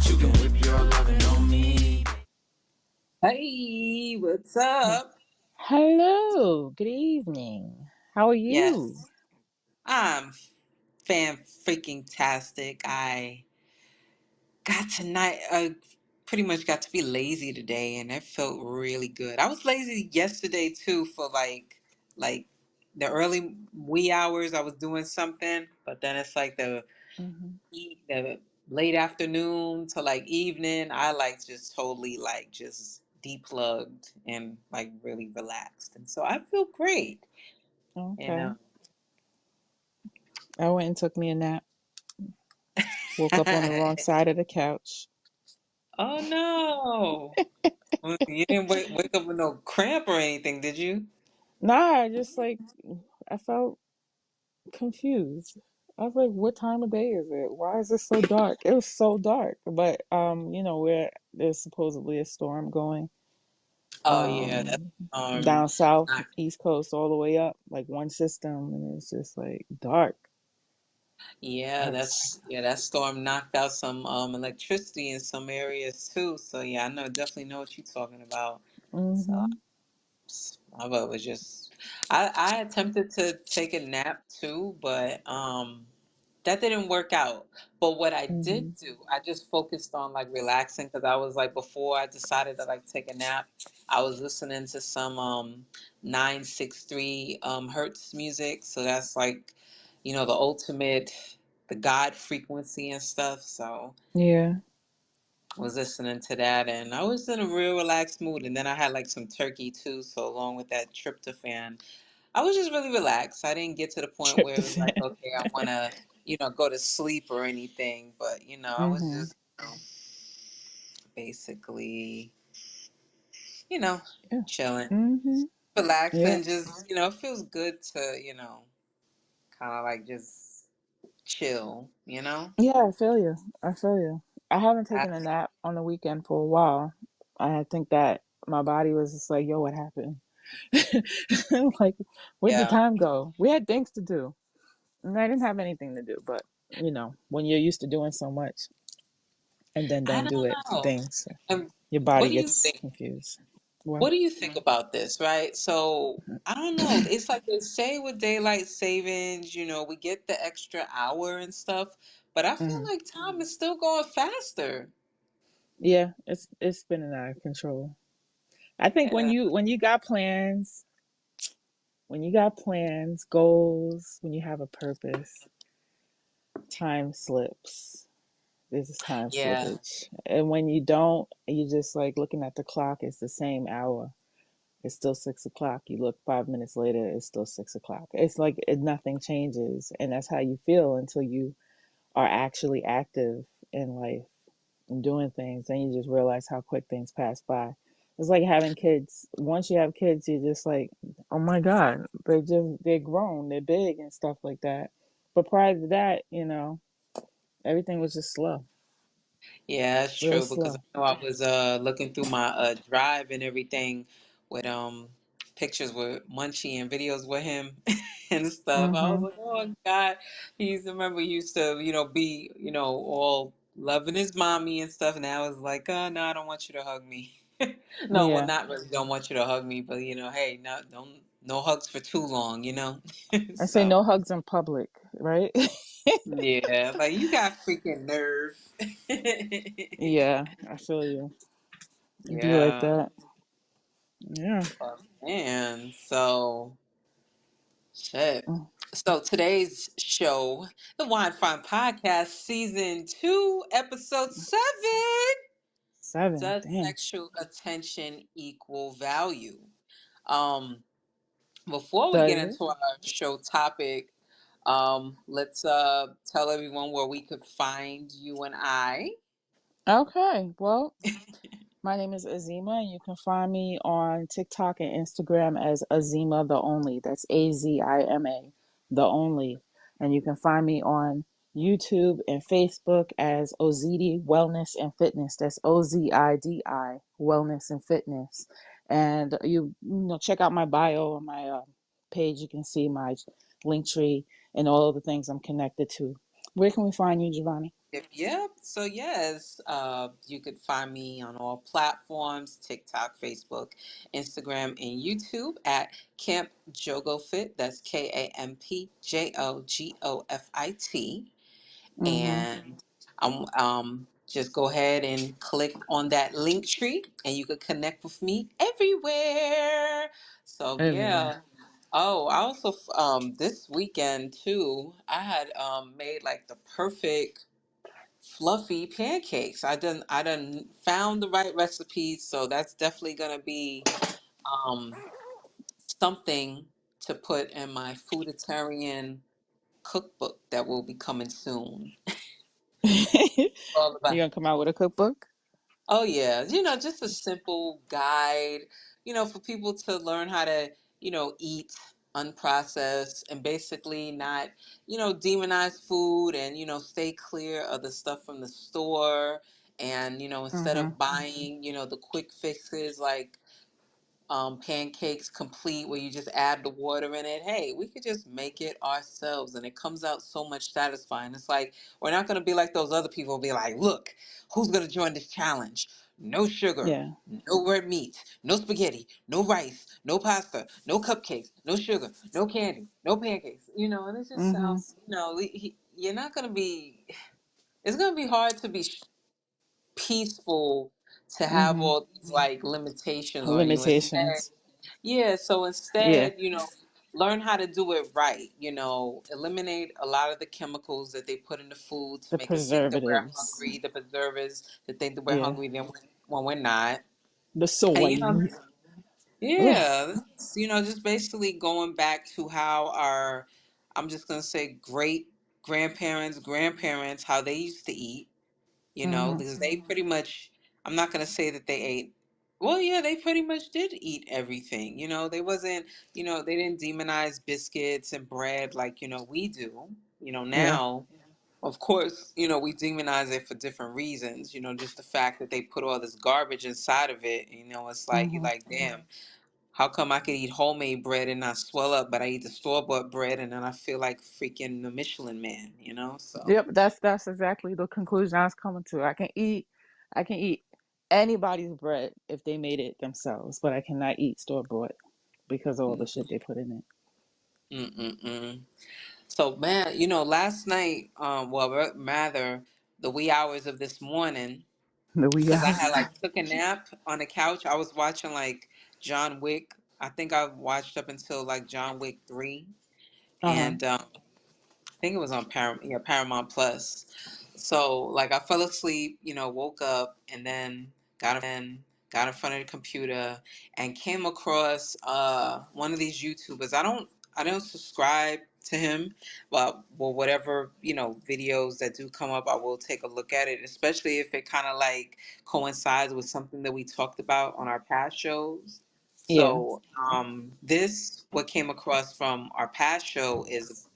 You can whip your lovin' on me. Hey, what's up? Hello, good evening. How are you? Yes, I'm fan freaking tastic. I got tonight. I pretty much got to be lazy today, and it felt really good. I was lazy yesterday too for like the early wee hours. I was doing something, but then it's like Hmm. the late afternoon to like evening. I like just totally like just deplugged and like really relaxed, and so I feel great. You Okay. know. I went and took me a nap. Woke up on the wrong side of the couch. Oh no. Well, you didn't wake up with no cramp or anything, did you? Nah, I just I felt confused. I was like, what time of day is it? Why is it so dark? It was so dark. But where there's supposedly a storm going Oh yeah, that's um um down south, not, east coast, all the way up, like one system, and it's just like dark. I yeah, was that storm knocked out some electricity in some areas too. So yeah, I know definitely know what you're talking about. So mm-hmm. I was just I attempted to take a nap too, but that didn't work out. But what I did Mm-hmm. do, I just focused on like relaxing because I was like before I decided to like take a nap, I was listening to some 963 hertz music. So that's like, the ultimate, the God frequency and stuff. So Yeah. I was listening to that and I was in a real relaxed mood. And then I had like some turkey too. So along with that tryptophan, I was just really relaxed. I didn't get to the point where it was like, Tryptophan. okay, I want to, go to sleep or anything. But, I was Mm-hmm. just, basically, you know, Yeah. chilling, Mm-hmm. Yeah. relaxing. Just, it feels good to, kind of like just chill. Yeah, I feel you. I feel you. I haven't I, taken a nap on the weekend for a while. I think that my body was just like, yo, what happened? Like, where'd the yeah. time go? We had things to do. And I didn't have anything to do, but when you're used to doing so much and then I don't do don't it, know. things, And your what body do you gets think? confused. What? What do you think about this, right? So I don't know. It's like they say with daylight savings, we get the extra hour and stuff, but I feel Hmm. like time is still going faster. Yeah, it's been out of control. I think Yeah. when you got plans, goals, when you have a purpose, time slips. There's this time Yeah. slippage. And when you don't, you just like looking at the clock, it's the same hour. It's still 6 o'clock. You look 5 minutes later, it's still 6 o'clock. It's like nothing changes. And that's how you feel until you are actually active in life and doing things. Then you just realize how quick things pass by. It's like having kids. Once you have kids, you're just like, oh my God, they're grown, they're big and stuff like that. But prior to that, everything was just slow, Yeah, that's real true because I slow. know I was looking through my drive and everything with pictures with Munchie and videos with him and stuff. I was Mm-hmm. like, oh God, he used to be all loving his mommy and stuff. Now it's like, oh no, I don't want you to hug me. No, well, Yeah. not really. Don't want you to hug me, but hey, no hugs for too long. I say So no hugs in public, right? yeah, like you got freaking nerve. Yeah, I feel you. It'd be like Yeah. that. Yeah. Oh, man, so shit. Mm. So today's show, the Wine Fine Podcast, season 2, episode 7. 7. Does Damn. sexual attention equal value? Um, Before we get Does it? into our show topic, let's tell everyone where we could find you and I. Okay. Well, my name is Azima, and you can find me on TikTok and Instagram as Azima the Only. That's Azima, the Only. And you can find me on YouTube and Facebook as Ozidi Wellness and Fitness. That's Ozidi Wellness and Fitness. And check out my bio on my page. You can see my link tree and all of the things I'm connected to. Where can we find you, Jovani? Yep. So yes, you could find me on all platforms: TikTok, Facebook, Instagram, and YouTube at Camp Jogo Fit. That's KampJogofit. Mm-hmm. And just go ahead and click on that link tree, and you could connect with me everywhere. So Everywhere. yeah. Oh, I also this weekend too, I had made like the perfect fluffy pancakes. I done found the right recipes, so that's definitely gonna be um something to put in my fooditarian cookbook that will be coming soon. All You about gonna come out with a cookbook? Oh yeah, just a simple guide, for people to learn how to, eat unprocessed and basically not, demonize food and, stay clear of the stuff from the store and, instead Mm-hmm. of buying, the quick fixes like pancakes complete where you just add the water in it. Hey, we could just make it ourselves and it comes out so much satisfying. It's like we're not going to be like those other people be like, look, who's going to join this challenge? No sugar, Yeah. no red meat, no spaghetti, no rice, no pasta, no cupcakes, no sugar, no candy, no pancakes. And it just Mm-hmm. sounds, you're not going to be, it's going to be hard to be peaceful to have Mm-hmm. all these like limitations on you. Instead, Limitations. yeah, so Yeah. instead, learn how to do it right. Eliminate a lot of the chemicals that they put in the food to The make us think that we're preservatives. hungry, the preservatives that think that we're Yeah. hungry when we're not. The And soy. Ugh. yeah, just basically going back to how I'm just gonna say great grandparents, how they used to eat, Mm-hmm. because they pretty much, I'm not going to say that they ate, well, yeah, they pretty much did eat everything. They wasn't, they didn't demonize biscuits and bread like, we do. Yeah. Now, of course, we demonize it for different reasons, just the fact that they put all this garbage inside of it. It's like, you're Mm-hmm. like, damn, how come I could eat homemade bread and not swell up, but I eat the store-bought bread and then I feel like freaking the Michelin man. So. Yep, that's exactly the conclusion I was coming to. I can eat anybody's bread if they made it themselves, but I cannot eat store bought because of all the shit they put in it. Mm-mm-mm. So man, last night, well, rather the wee hours of this morning, The wee because I had hours. like took a nap on the couch. I was watching like John Wick. I think I watched up until like John Wick 3, Uh-huh. and I think it was on Paramount Plus. So like I fell asleep, woke up and then got in front of the computer and came across one of these YouTubers. I don't subscribe to him, but well, whatever, videos that do come up, I will take a look at it, especially if it kind of like coincides with something that we talked about on our past shows. Yeah. So, this what came across from our past show is,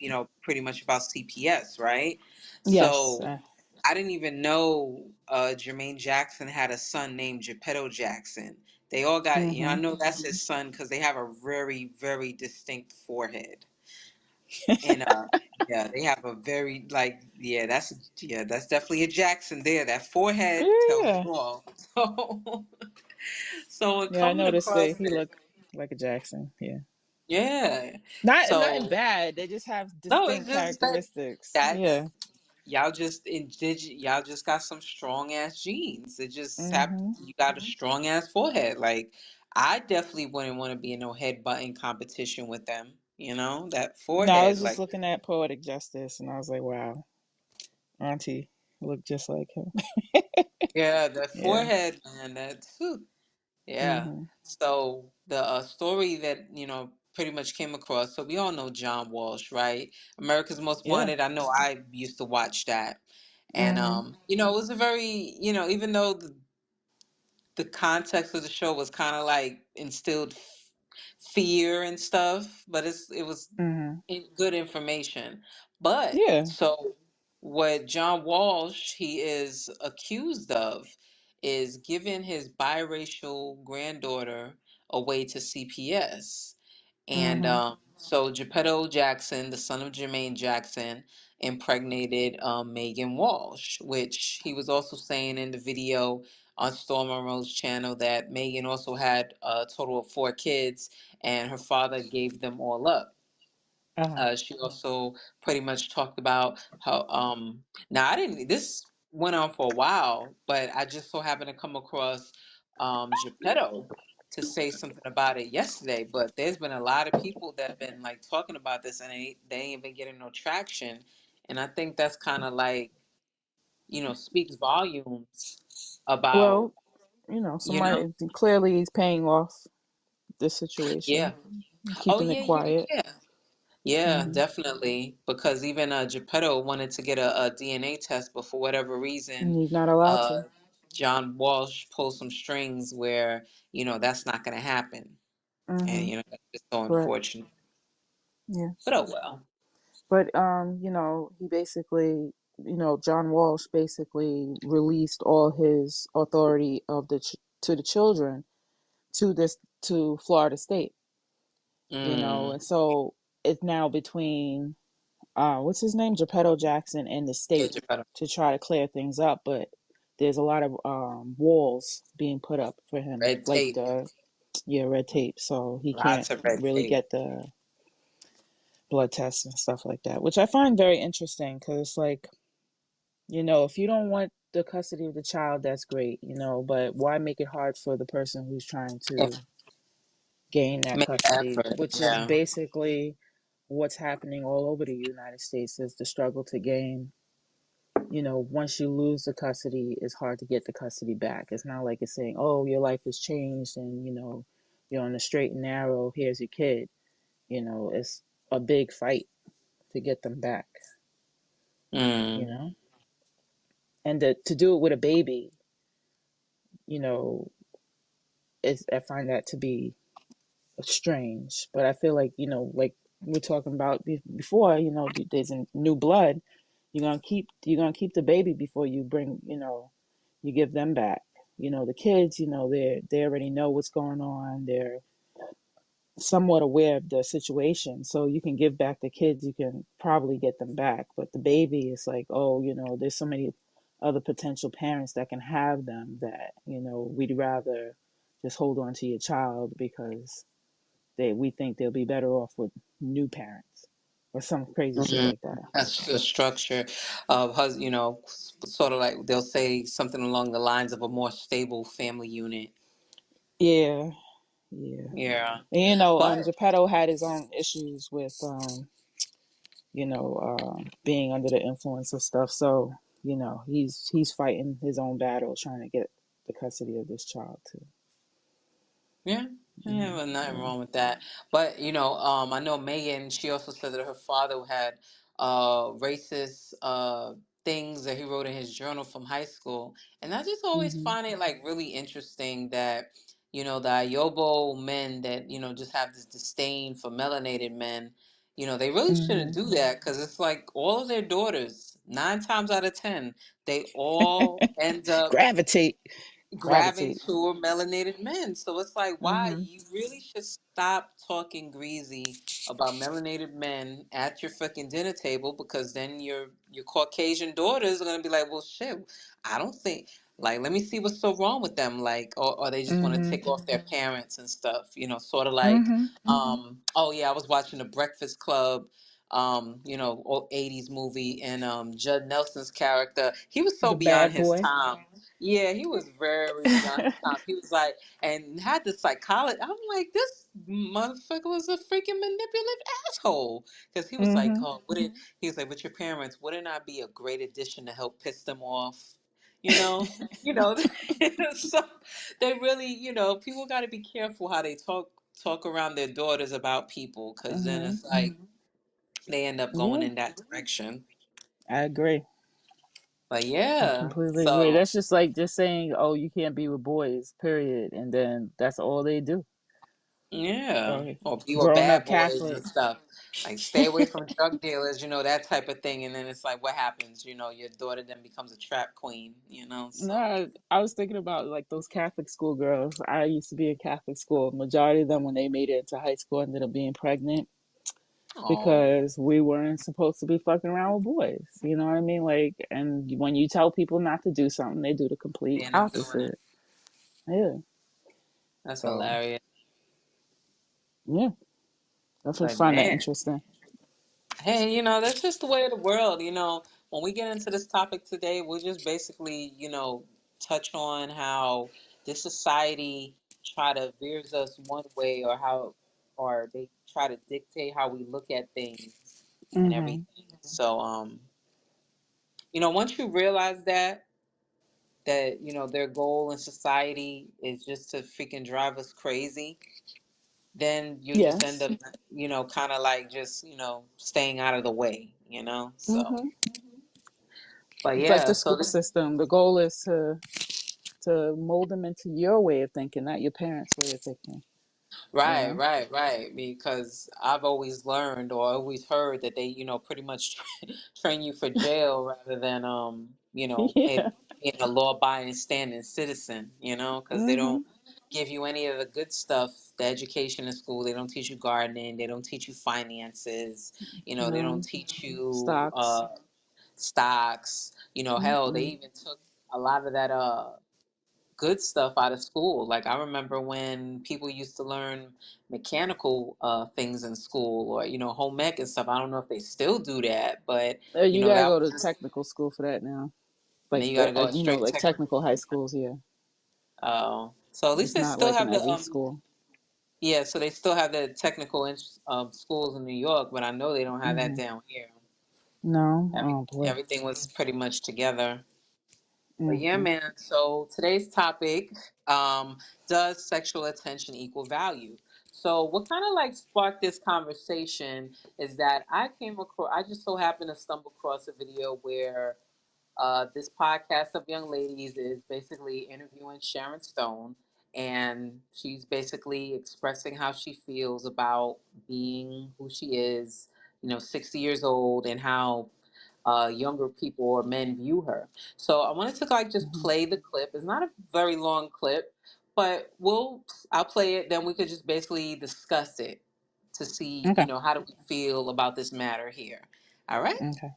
pretty much about CPS, right? Yes. So, I didn't even know Jermaine Jackson had a son named Geppetto Jackson. They all got, I Mm-hmm. know that's his son because they have a very, very distinct forehead. And yeah, they have a very like, that's definitely a Jackson there. That forehead tells Yeah. it all. So, so in Yeah, I coming noticed that across he it, looked like a Jackson. Yeah. yeah. Not nothing So bad. They just have no, it's distinct just that characteristics. Yeah. that's y'all just got some strong ass genes. It just Mm-hmm. you got a strong ass forehead. Like I definitely wouldn't want to be in no headbutting competition with them. That No, I forehead. was just Like looking at Poetic Justice and I was like, wow, Auntie looked just like him. yeah, that Yeah. forehead, man. That's whew. Yeah. Mm-hmm. So the story that, pretty much came across. So we all know John Walsh, right? America's Most Yeah. Wanted. I know I used to watch that. And Mm-hmm. it was a very, even though the context of the show was kind of like instilled fear and stuff, but it was Mm-hmm. good information. But Yeah. so what John Walsh he is accused of is giving his biracial granddaughter away to CPS. And Mm-hmm. so Geppetto Jackson, the son of Jermaine Jackson, impregnated Megan Walsh, which he was also saying in the video on Storm Monroe's channel that Megan also had a total of 4 kids and her father gave them all up. Uh-huh. She also pretty much talked about how now I didn't this went on for a while, but I just so happened to come across Geppetto to say something about it yesterday. But there's been a lot of people that have been like talking about this and they ain't been getting no traction. And I think that's kind of like, speaks volumes about, Well, you know, you know, somebody clearly is paying off the yeah. situation, Oh keeping it yeah, yeah, quiet. yeah. Yeah, Hmm. definitely. Because even Geppetto wanted to get a DNA test, but for whatever And reason, he's not allowed uh, to. John Walsh pulled some strings where, that's not going to happen. And, Hmm. that's just so Correct. unfortunate. Yeah. But oh well. But you know, he basically, you know, John Walsh basically released all his authority of to the children to Florida State. You know, Mm, and so it's now between what's his name, Geppetto Jackson, and the yeah, state Geppetto. to try to clear things up. But there's a lot of walls being put up for him, Red like tape. the red tape, so he can't Lots of red really tape. get the blood tests and stuff like that, which I find very interesting because it's like, you know, if you don't want the custody of the child, that's great, you know, but why make it hard for the person who's trying to If gain that make an custody, effort. which is Yeah. basically what's happening all over the United States is the struggle to gain, you know, once you lose the custody, it's hard to get the custody back. It's not like it's saying, oh, your life has changed and, you know, you're on the straight and narrow, here's your kid. You know, it's a big fight to get them back, you Mm, know? And to do it with a baby, you know, I find that to be strange. But I feel like, you know, like we're talking about before, you know, there's a new blood. You're gonna keep the baby before you bring, you know, you give them back. You know, the kids, you know, they already know what's going on. They're somewhat aware of the situation, so you can give back the kids. You can probably get them back, but the baby is like, oh, you know, there's so many other potential parents that can have them that, you know, we'd rather just hold on to your child because we think they'll be better off with new parents or some crazy shit mm. like that. That's the structure of, sort of like they'll say something along the lines of a more stable family unit. Yeah, yeah. Yeah. And you know, But Geppetto had his own issues with, being under the influence of stuff. So, you know, he's fighting his own battle, trying to get the custody of this child too. yeah, You yeah, know, well, nothing so wrong with that. But I know Megan. She also said that her father had racist things that he wrote in his journal from high school, and I just always hmm find it like really interesting that the Ayobo men that just have this disdain for melanated men. They really shouldn't hmm do that because it's like all of their daughters, 9 times out of 10, they all end up gravitate, grabbing gravitate. to melanated men. So it's like, why hmm you really should stop talking greasy about melanated men at your freaking dinner table, because then your Caucasian daughters are gonna be like, well, shit, I don't think, like, let me see what's so wrong with them, like, or they just want to hmm tick off their parents and stuff, sort of like, hmm oh yeah, I was watching the Breakfast Club, 80s movie, and Judd Nelson's character, he was so The beyond bad his boy. time. Yeah, he was very beyond his time. He was like, and had the psychology. I'm like, this motherfucker was a freaking manipulative asshole. Because he was like, hmm oh, wouldn't he was like, with your parents, wouldn't I be a great addition to help piss them off? You know, you know. So they really, people got to be careful how they talk around their daughters about people, because then hmm it's like they end up going Yeah, in that direction. I agree. But I yeah, completely agree. so That's just like just saying, "Oh, you can't be with boys," period, and then that's all they do. yeah, Or or be with grown up bad boys Catholic. and stuff. Like stay away from drug dealers, that type of thing. And then it's like, what happens? Your daughter then becomes a trap queen. So Nah, I was thinking about like those Catholic school girls. I used to be in Catholic school. Majority of them, when they made it into high school, ended up being pregnant. Oh, because we weren't supposed to be fucking around with boys. You know what I mean? Like, and when you tell people not to do something, they do the complete they end up doing it. opposite. Yeah. That's So, hilarious. yeah, I just But find that man, interesting. hey, that's just the way of the world. When we get into this topic today, we'll just basically, touch on how this society try to veers us one way, or they try to dictate how we look at things and Hmm. everything. So, once you realize that their goal in society is just to freaking drive us crazy, then you just end Yes. up kind of like just staying out of the way. So Hmm. but It's like yeah, the so school this system. The goal is to mold them into your way of thinking, not your parents' way of thinking. You right, know? right, right, because I've always learned or always heard that they pretty much train you for jail rather than Yeah. being a law-abiding standing citizen, because they Hmm. don't give you any of the good stuff, the education in school. They don't teach you gardening, they don't teach you finances, they don't No teach you stocks. stocks. Hell, they Mm-mm. even took a lot of that good stuff out of school. Like I remember when people used to learn mechanical things in school, or home ec and stuff. I don't know if they still do that, but You gotta that go was to just, technical school for that now. and Like then you got to go you know, straight like technical. technical high schools. Yeah, So at least it's they not still like have an the elite school. yeah. So they still have the technical schools in New York, but I know they don't have that Hmm. down here. No, oh boy. Everything was pretty much together. But yeah, Hmm. man. So today's topic, um, does sexual attention equal value? So what kind of like sparked this conversation is that I just so happened to stumble across a video where this podcast of young ladies is basically interviewing Sharon Stone, and she's basically expressing how she feels about being who she is, 60 years old, and how younger people or men view her. So I wanted to like just Hmm. play the clip. It's not a very long clip, but I'll play it. Then we could just basically discuss it to see, Okay. how do we feel about this matter here. All right. Okay.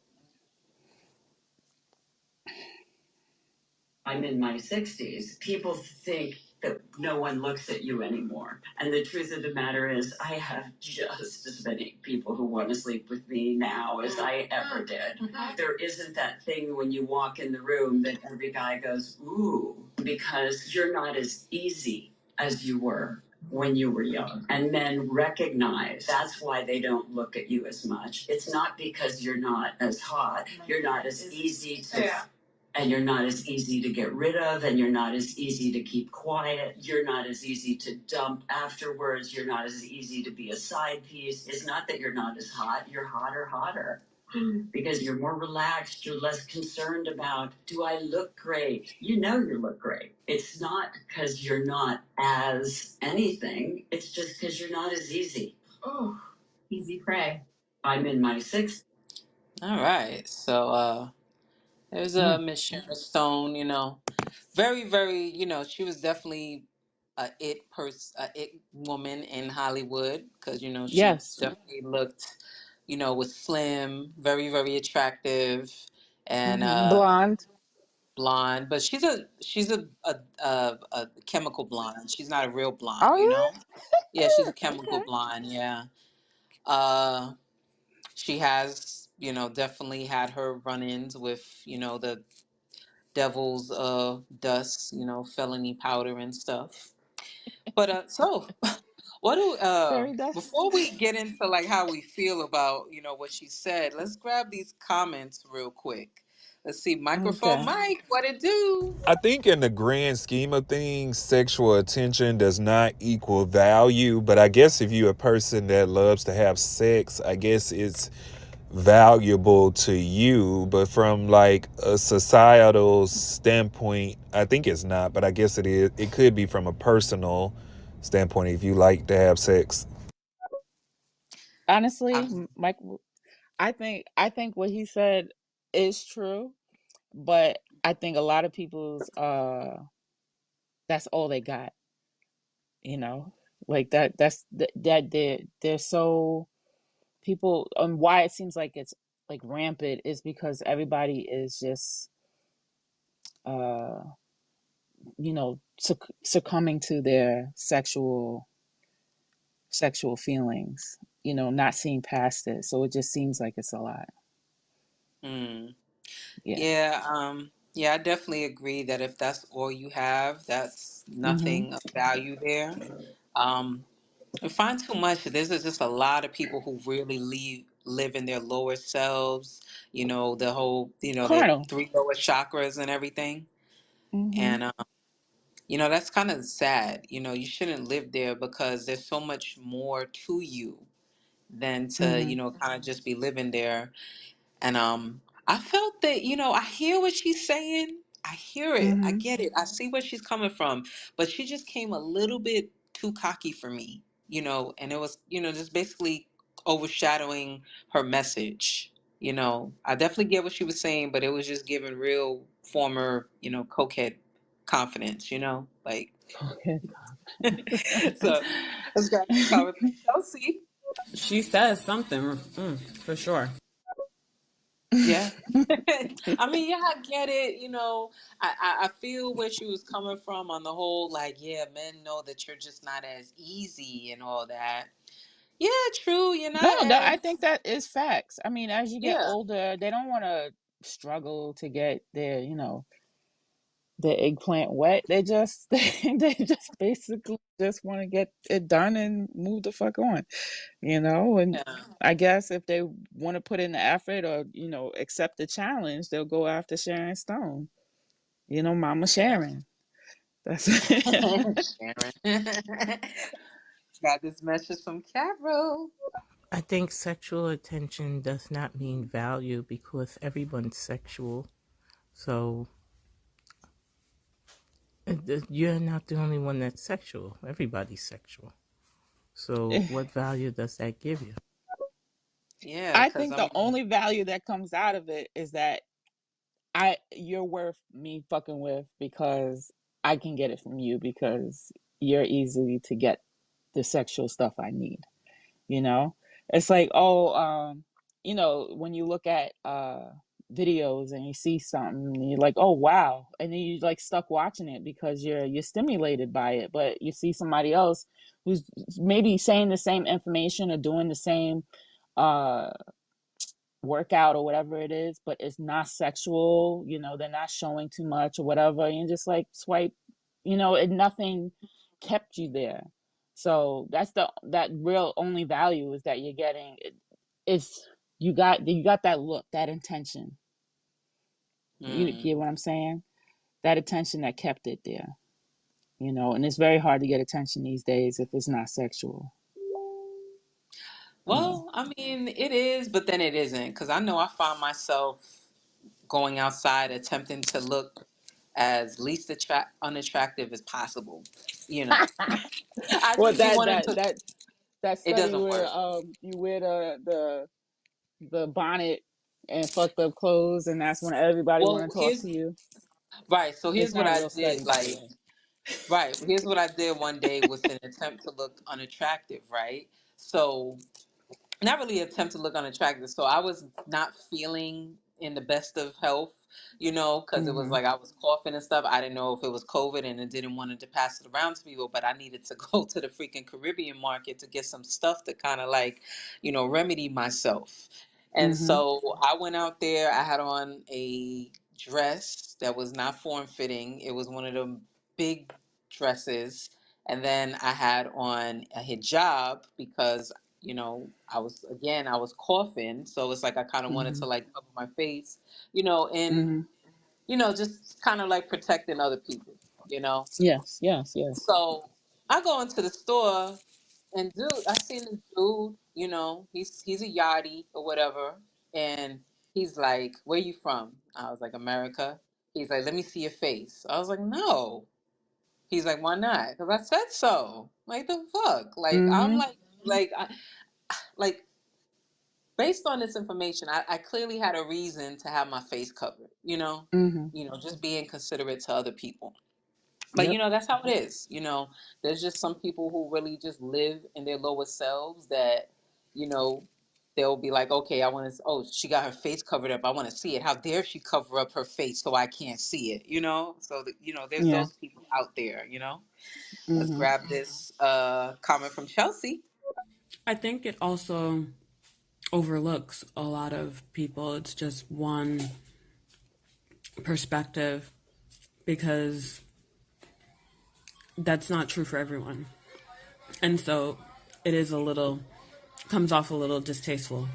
I'm in my 60s. People think that no one looks at you anymore. And the truth of the matter is, I have just as many people who want to sleep with me now as I ever did. There isn't that thing when you walk in the room that every guy goes, ooh, because you're not as easy as you were when you were young. And men recognize that's why they don't look at you as much. It's not because you're not as hot, you're not as easy to. Yeah. And you're not as easy to get rid of, and you're not as easy to keep quiet. You're not as easy to dump afterwards. You're not as easy to be a side piece. It's not that you're not as hot, you're hotter. Because you're more relaxed, you're less concerned about, do I look great? You know you look great. It's not because you're not as anything, it's just because you're not as easy. Oh, easy prey. I'm in my 60s. All right. So there's Mm. Miss Sharon Stone. Very, very. She was definitely a it woman in Hollywood because she Yes. definitely looked, was slim, very, very attractive, and Hmm. Blonde. blonde. But she's a chemical blonde. She's not a real blonde. Oh Yeah, she's a yeah. chemical Okay. blonde. Yeah. Uh, she has, definitely had her run-ins with, the devil's dust, felony powder and stuff. But so what do Fairy dust. before we get into like how we feel about, what she said, let's grab these comments real quick. Let's see, microphone Okay. Mike, what it do? I think in the grand scheme of things, sexual attention does not equal value. But I guess if you're a person that loves to have sex, I guess it's valuable to you. But from like a societal standpoint, I think it's not. But I guess it is. It could be from a personal standpoint if you like to have sex. Honestly, I'm, Mike, I think what he said is true, but I think a lot of people's that's all they got, you know. Like that they're so people, why it seems like it's like rampant is because everybody is just uh succumbing to their sexual feelings, not seeing past it, so it just seems like it's a lot. Mm. Yeah. Yeah, I definitely agree that if that's all you have, that's Mhm. nothing of value there. Um, I find too much. There's just a lot of people who really live in their lower selves. The whole, their Carnal. three lower chakras and everything. Mhm. And that's kind of sad. You shouldn't live there because there's so much more to you than to, Mhm. kind of just be living there. And I felt that, I hear what she's saying. I hear it. I Mhm. get it. I see where she's coming from. But she just came a little bit too cocky for me, and it was, just basically overshadowing her message. I definitely get what she was saying, but it was just giving real former, cokehead confidence, like, Okay. so let's grab this comment from Chelsea. She says something, for sure. Yeah. I mean, yeah, I get it. I feel where she was coming from on the whole, like, yeah, men know that you're just not as easy and all that. Yeah, true. You're not No, I as, think that is facts. I mean, as you get yeah. older, they don't want to struggle to get their eggplant wet. They just they just basically just want to get it done and move the fuck on, and Yeah. I guess if they want to put in the effort or accept the challenge, they'll go after Sharon Stone, Mama Sharon. That's Sharon. Got this message from Carol. I think sexual attention does not mean value because everyone's sexual. So you're not the only one that's sexual. Everybody's sexual. So what value does that give you? Yeah, I because think I the mean, only value that comes out of it is that you're worth me fucking with because I can get it from you because you're easy to get the sexual stuff I need. You know, it's like, oh, when you look at videos and you see something and you're like, oh wow, and then you like stuck watching it because you're stimulated by it, but you see somebody else who's maybe saying the same information or doing the same uh workout or whatever it is, but it's not sexual, they're not showing too much or whatever, and you just like swipe, and nothing kept you there. So that's that real only value is that you're getting is you got that look, that intention. You mm. get what I'm saying? That attention that kept it there. And it's very hard to get attention these days if it's not sexual. Well, I mean, it is, but then it isn't. Because I know I find myself going outside attempting to look as least unattractive as possible. You know, I Well, just be that wanting that to. that that It study doesn't where work. you wear the bonnet and fucked up clothes, and that's when everybody Well, want to talk to you. right. So It's here's what not a I real did. study, by the Like, way. right. Here's what I did one day with an attempt to look unattractive. Right. So not really attempt to look unattractive. So I was not feeling in the best of health, because it was Mhm. like I was coughing and stuff. I didn't know if it was COVID and I didn't want to pass it around to people, but I needed to go to the freaking Caribbean market to get some stuff to kind of like, remedy myself. And Mhm. so I went out there. I had on a dress that was not form fitting. It was one of them big dresses. And then I had on a hijab because I was coughing, so it's like I kind of wanted to Mhm. like cover my face, and Mhm. just kind of like protecting other people. Yes. Yes. Yes. So I go into the store, and dude, I seen this dude, he's a yachty or whatever, and he's like, "Where you from?" I was like, "America." He's like, "Let me see your face." I was like, "No." He's like, "Why not?" Because I said so. Like the fuck, like I'm Mhm. like based on this information, I clearly had a reason to have my face covered, Mhm. just being considerate to other people. But Yep. that's how it is. There's just some people who really just live in their lower selves that, you know, they'll be like, okay, I want to, oh, she got her face covered up. I want to see it. How dare she cover up her face so I can't see it, you know? So, there's Yeah. those people out there, you know? Let's Hmm. grab this comment from Chelsea. I think it also overlooks a lot of people. It's just one perspective because that's not true for everyone. And so it is comes off a little distasteful,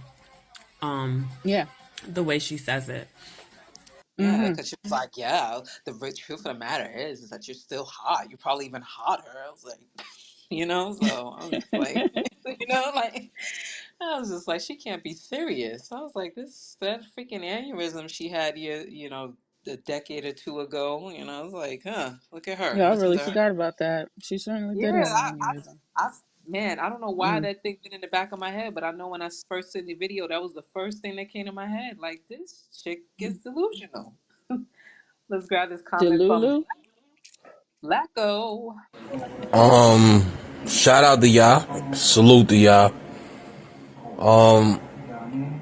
Yeah. the way she says it. Yeah, Hmm. because she was like, yeah, the truth of the matter is that you're still hot. You're probably even hotter. I was like, so I was just like, like, I was just like, she can't be serious. I was like, that freaking aneurysm she had, a decade or two ago, I was like, huh, look at her. Yeah, I Listen really to her. forgot about that. She certainly Yeah, did have an aneurysm. man, I don't know why Mm. that thing went in the back of my head, but I know when I first seen the video, that was the first thing that came to my head. Like, this chick is delusional. Let's grab this comment from Delulu? Blacko. Shout out to y'all. Salute to y'all.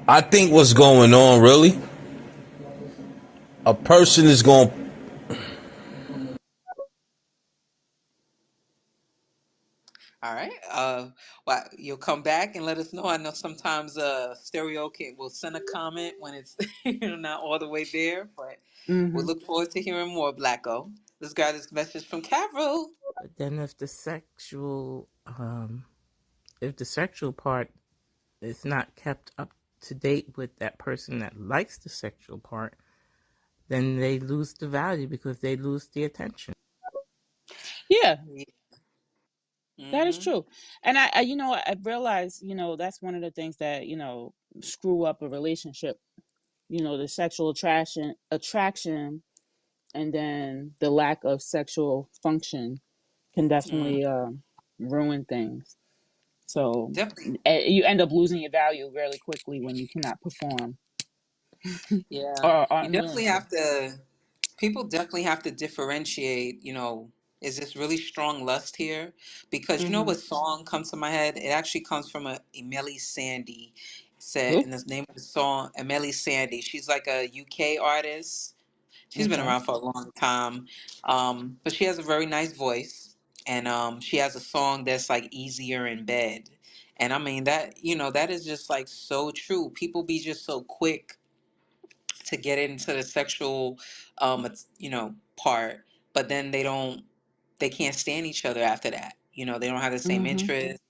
I think what's going on really, a person is going, All right. Well, you'll come back and let us know. I know sometimes Stereo will send a comment when it's not all the way there, but we'll Hmm. look forward to hearing more, Blacko. Let's grab this message from Carol. But then if the sexual part is not kept up to date with that person that likes the sexual part, then they lose the value because they lose the attention. Yeah, Yeah. that is Mm-hmm. true. And I realized, that's one of the things that, screw up a relationship, the sexual attraction, and then the lack of sexual function can Mm. definitely ruin things. So Definitely. you end up losing your value really quickly when you cannot perform Yeah. or are You unwilling definitely to. have to, people definitely have to differentiate, is this really strong lust here? Because you know Hmm. what song comes to my head? It actually comes from a Emily Sandy. Said Who? in the name of the song, Emily Sandy. She's like a UK artist. She's been Okay. around for a long time. But she has a very nice voice. And she has a song that's like easier in bed. And I mean that, that is just like so true. People be just so quick to get into the sexual part, but then they can't stand each other after that. They don't have the same Hmm. interest.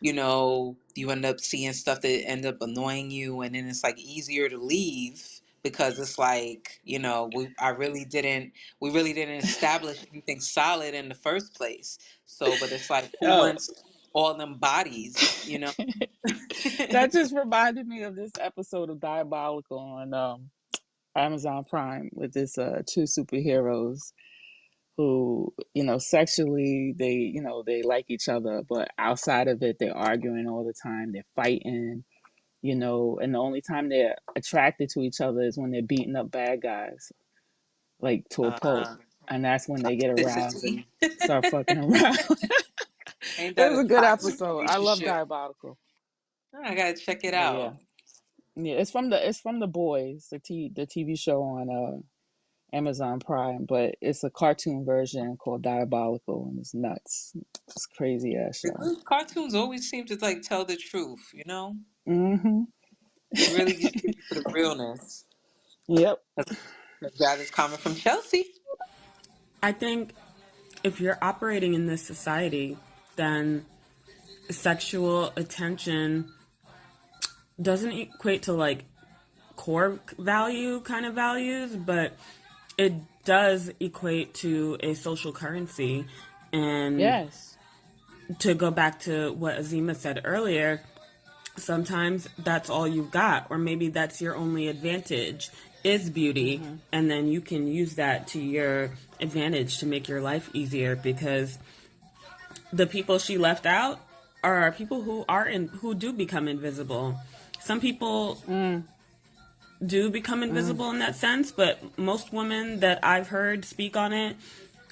You end up seeing stuff that end up annoying you, and then it's like easier to leave because it's like, we really didn't establish anything solid in the first place. So, but it's like, who Oh, wants all them bodies? that just reminded me of this episode of Diabolical on Amazon Prime with this two superheroes who, sexually they like each other, but outside of it they're arguing all the time, they're fighting, and the only time they're attracted to each other is when they're beating up bad guys, like to a pulp. uh, And that's when they get aroused Toxicity. and start fucking around. Ain't It that was a a good toxic episode. I love relationship? Diabolical. I gotta check it But yeah. out. Yeah, it's from the Boys, the TV show on Amazon Prime, but it's a cartoon version called Diabolical, and it's nuts. It's a crazy ass show. Because cartoons always seem to like tell the truth. Hmm. They really just give you the realness. Yep. That's got this comment from Chelsea. I think if you're operating in this society, then sexual attention doesn't equate to like core value kind of values, but it does equate to a social currency. And Yes. to go back to what Azima said earlier, sometimes that's all you've got, or maybe that's your only advantage is beauty, Hmm. and then you can use that to your advantage to make your life easier, because the people she left out are people who do become invisible. Some people Mm. do become Mm. invisible in that sense, but most women that I've heard speak on it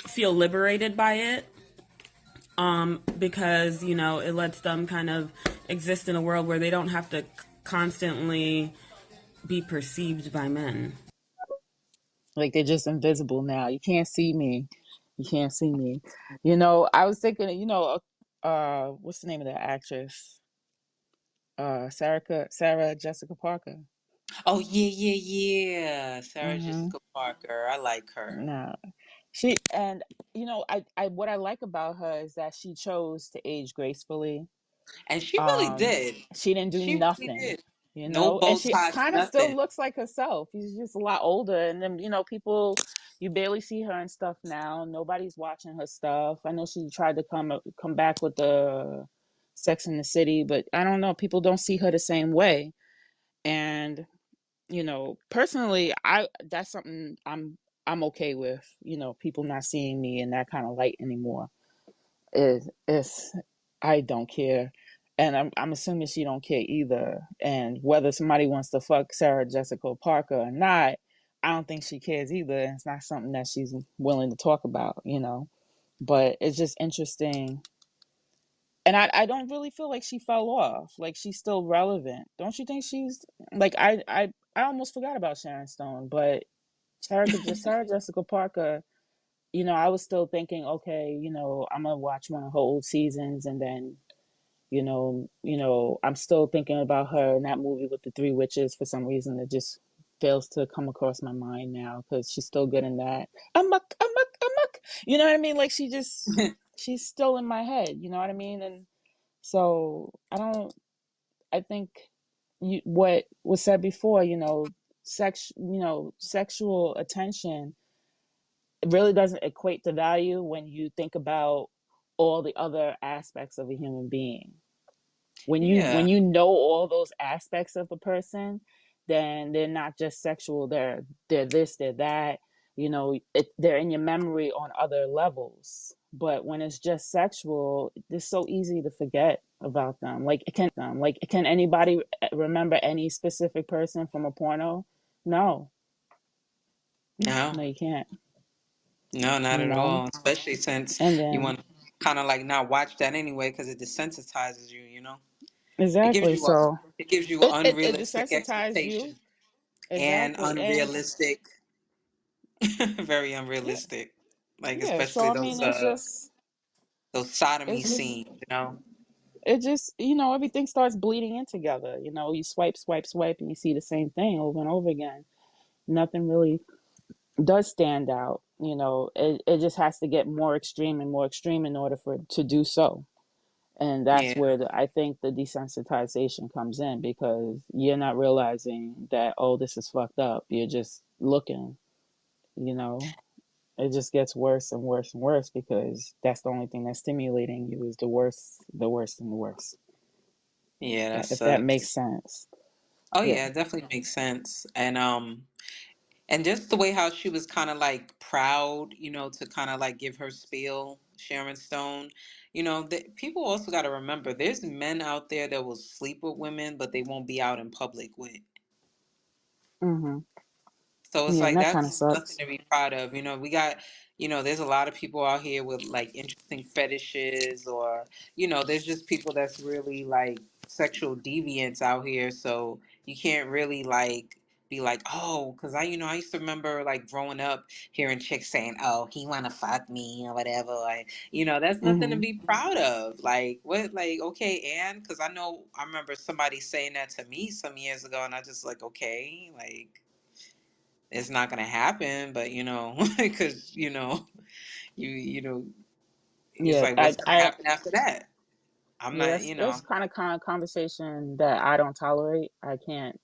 feel liberated by it, because it lets them kind of exist in a world where they don't have to constantly be perceived by men. Like they're just invisible now. You can't see me. You can't see me. You know, I was thinking, what's the name of that actress? Sarah Jessica Parker. Oh yeah. Sarah Mm-hmm. Jessica Parker. I like her. No, she and I what I like about her is that she chose to age gracefully. And she really Um, did. she didn't do She really nothing, did. No and bow she ties, kind of still nothing. looks like herself. She's just a lot older, and then people, you barely see her and stuff now. Nobody's watching her stuff. I know she tried to come back with the Sex in the City, but I don't know. People don't see her the same way, and personally, I that's something I'm okay with. People not seeing me in that kind of light anymore. Is I don't care, and I'm assuming she don't care either. And whether somebody wants to fuck Sarah Jessica Parker or not, I don't think she cares either. It's not something that she's willing to talk about. But it's just interesting, and I don't really feel like she fell off. Like she's still relevant. Don't you think she's like I almost forgot about Sharon Stone, but Sarah Jessica Parker. I was still thinking, okay, I'm gonna watch one of her old seasons, and then, I'm still thinking about her in that movie with the three witches. For some reason, it just fails to come across my mind now because she's still good in that. Amok, amok, amok. You know what I mean? Like she's still in my head. You know what I mean? And so I don't. I think what was said before. Sexual attention, it really doesn't equate to value when you think about all the other aspects of a human being. When Yeah. you know all those aspects of a person, then they're not just sexual. They're this, they're that. They're in your memory on other levels. But when it's just sexual, it's so easy to forget about them. Can anybody remember any specific person from a porno? No, No. no, you can't. No, not You at know, all. Especially since and you then want to kind of like not watch that anyway because it desensitizes you. It gives exactly. you a So it gives you it unrealistic desensitized you. expectation and Exactly. And unrealistic, very unrealistic. Like yeah, so especially I mean those sodomy it's scenes. it just everything starts bleeding in together. You swipe, swipe, swipe, and you see the same thing over and over again. Nothing really does stand out. It just has to get more extreme and more extreme in order for it to do so. And that's Yeah, where I think the desensitization comes in, because you're not realizing that, oh, this is fucked up. You're just looking, you know. It just gets worse and worse and worse because that's the only thing that's stimulating you is the worst, the worst, and the worst. yeah, that If that makes sucks. sense. Oh Yeah. yeah, it definitely makes sense. And just the way how she was kind of like proud, to kind of like give her spiel, Sharon Stone. That people also got to remember there's men out there that will sleep with women, but they won't be out in public with. Mm-hmm. So it's Yeah, and like that kind of that's nothing sucks. to be proud of. We got, there's a lot of people out here with like interesting fetishes, or, there's just people that's really like sexual deviants out here. So you can't really like be like, oh, because I used to remember like growing up hearing chicks saying, oh, he want to fuck me or whatever. Like, that's nothing to Mm-hmm. be proud of. Like, what, like, okay, and because I remember somebody saying that to me some years ago, and I just like, okay, like, it's not gonna happen, but because you it's Yeah, like what's gonna I happen after that? I'm yeah, not, that's kind of conversation that I don't tolerate. I can't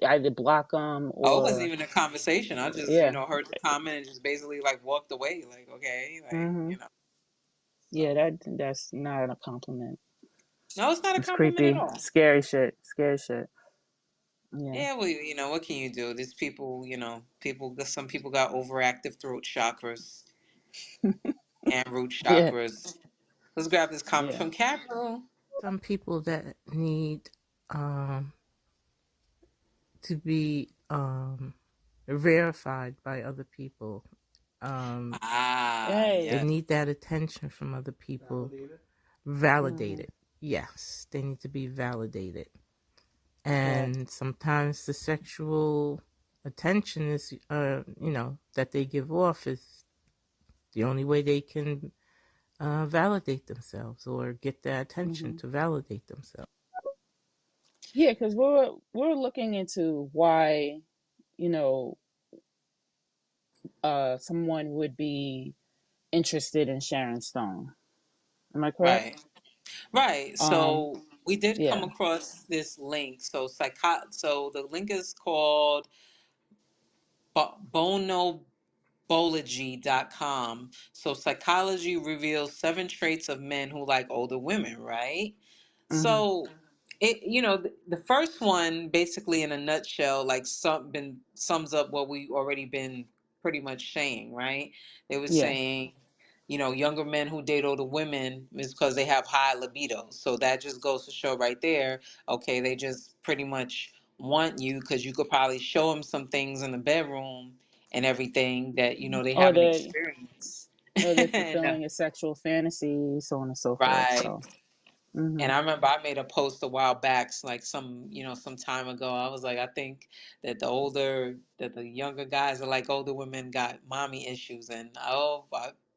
either block them oh, it wasn't or even a conversation. I just yeah. heard the comment and just basically like walked away. Like okay, like Mm-hmm. Yeah, so that's not a compliment. no, it's not a It's compliment at creepy, all. scary shit, scary shit. Yeah. Yeah, well, what can you do? There's people, some people got overactive throat chakras and root Yeah. chakras. Let's grab this comment Yeah. from Capital. Some people that need um, to be verified by other people. Ah, Hey. They yes. need that attention from other people. Mm-hmm. Validated. Yes, they need to be validated. And sometimes the sexual attention is, that they give off is the only way they can validate themselves or get that attention to validate themselves. Yeah, because we're looking into why, you know, someone would be interested in Sharon Stone. Am I correct? Right. Um, So we did come yeah. across this link. So the link is called bonobology.com. So psychology reveals 7 traits of men who like older women, right? Mhm. So the first one basically in a nutshell like sums up what we already been pretty much saying, right? They were Yeah. saying, younger men who date older women is because they have high libido. So that just goes to show right there, okay, they just pretty much want you because you could probably show them some things in the bedroom and everything that they Or haven't they experienced. or they're and, fulfilling a sexual fantasy, so on and so forth. right. So. And Mhm. I remember I made a post a while back, like some time ago. I was like, I think that the younger guys are like older women got mommy issues, and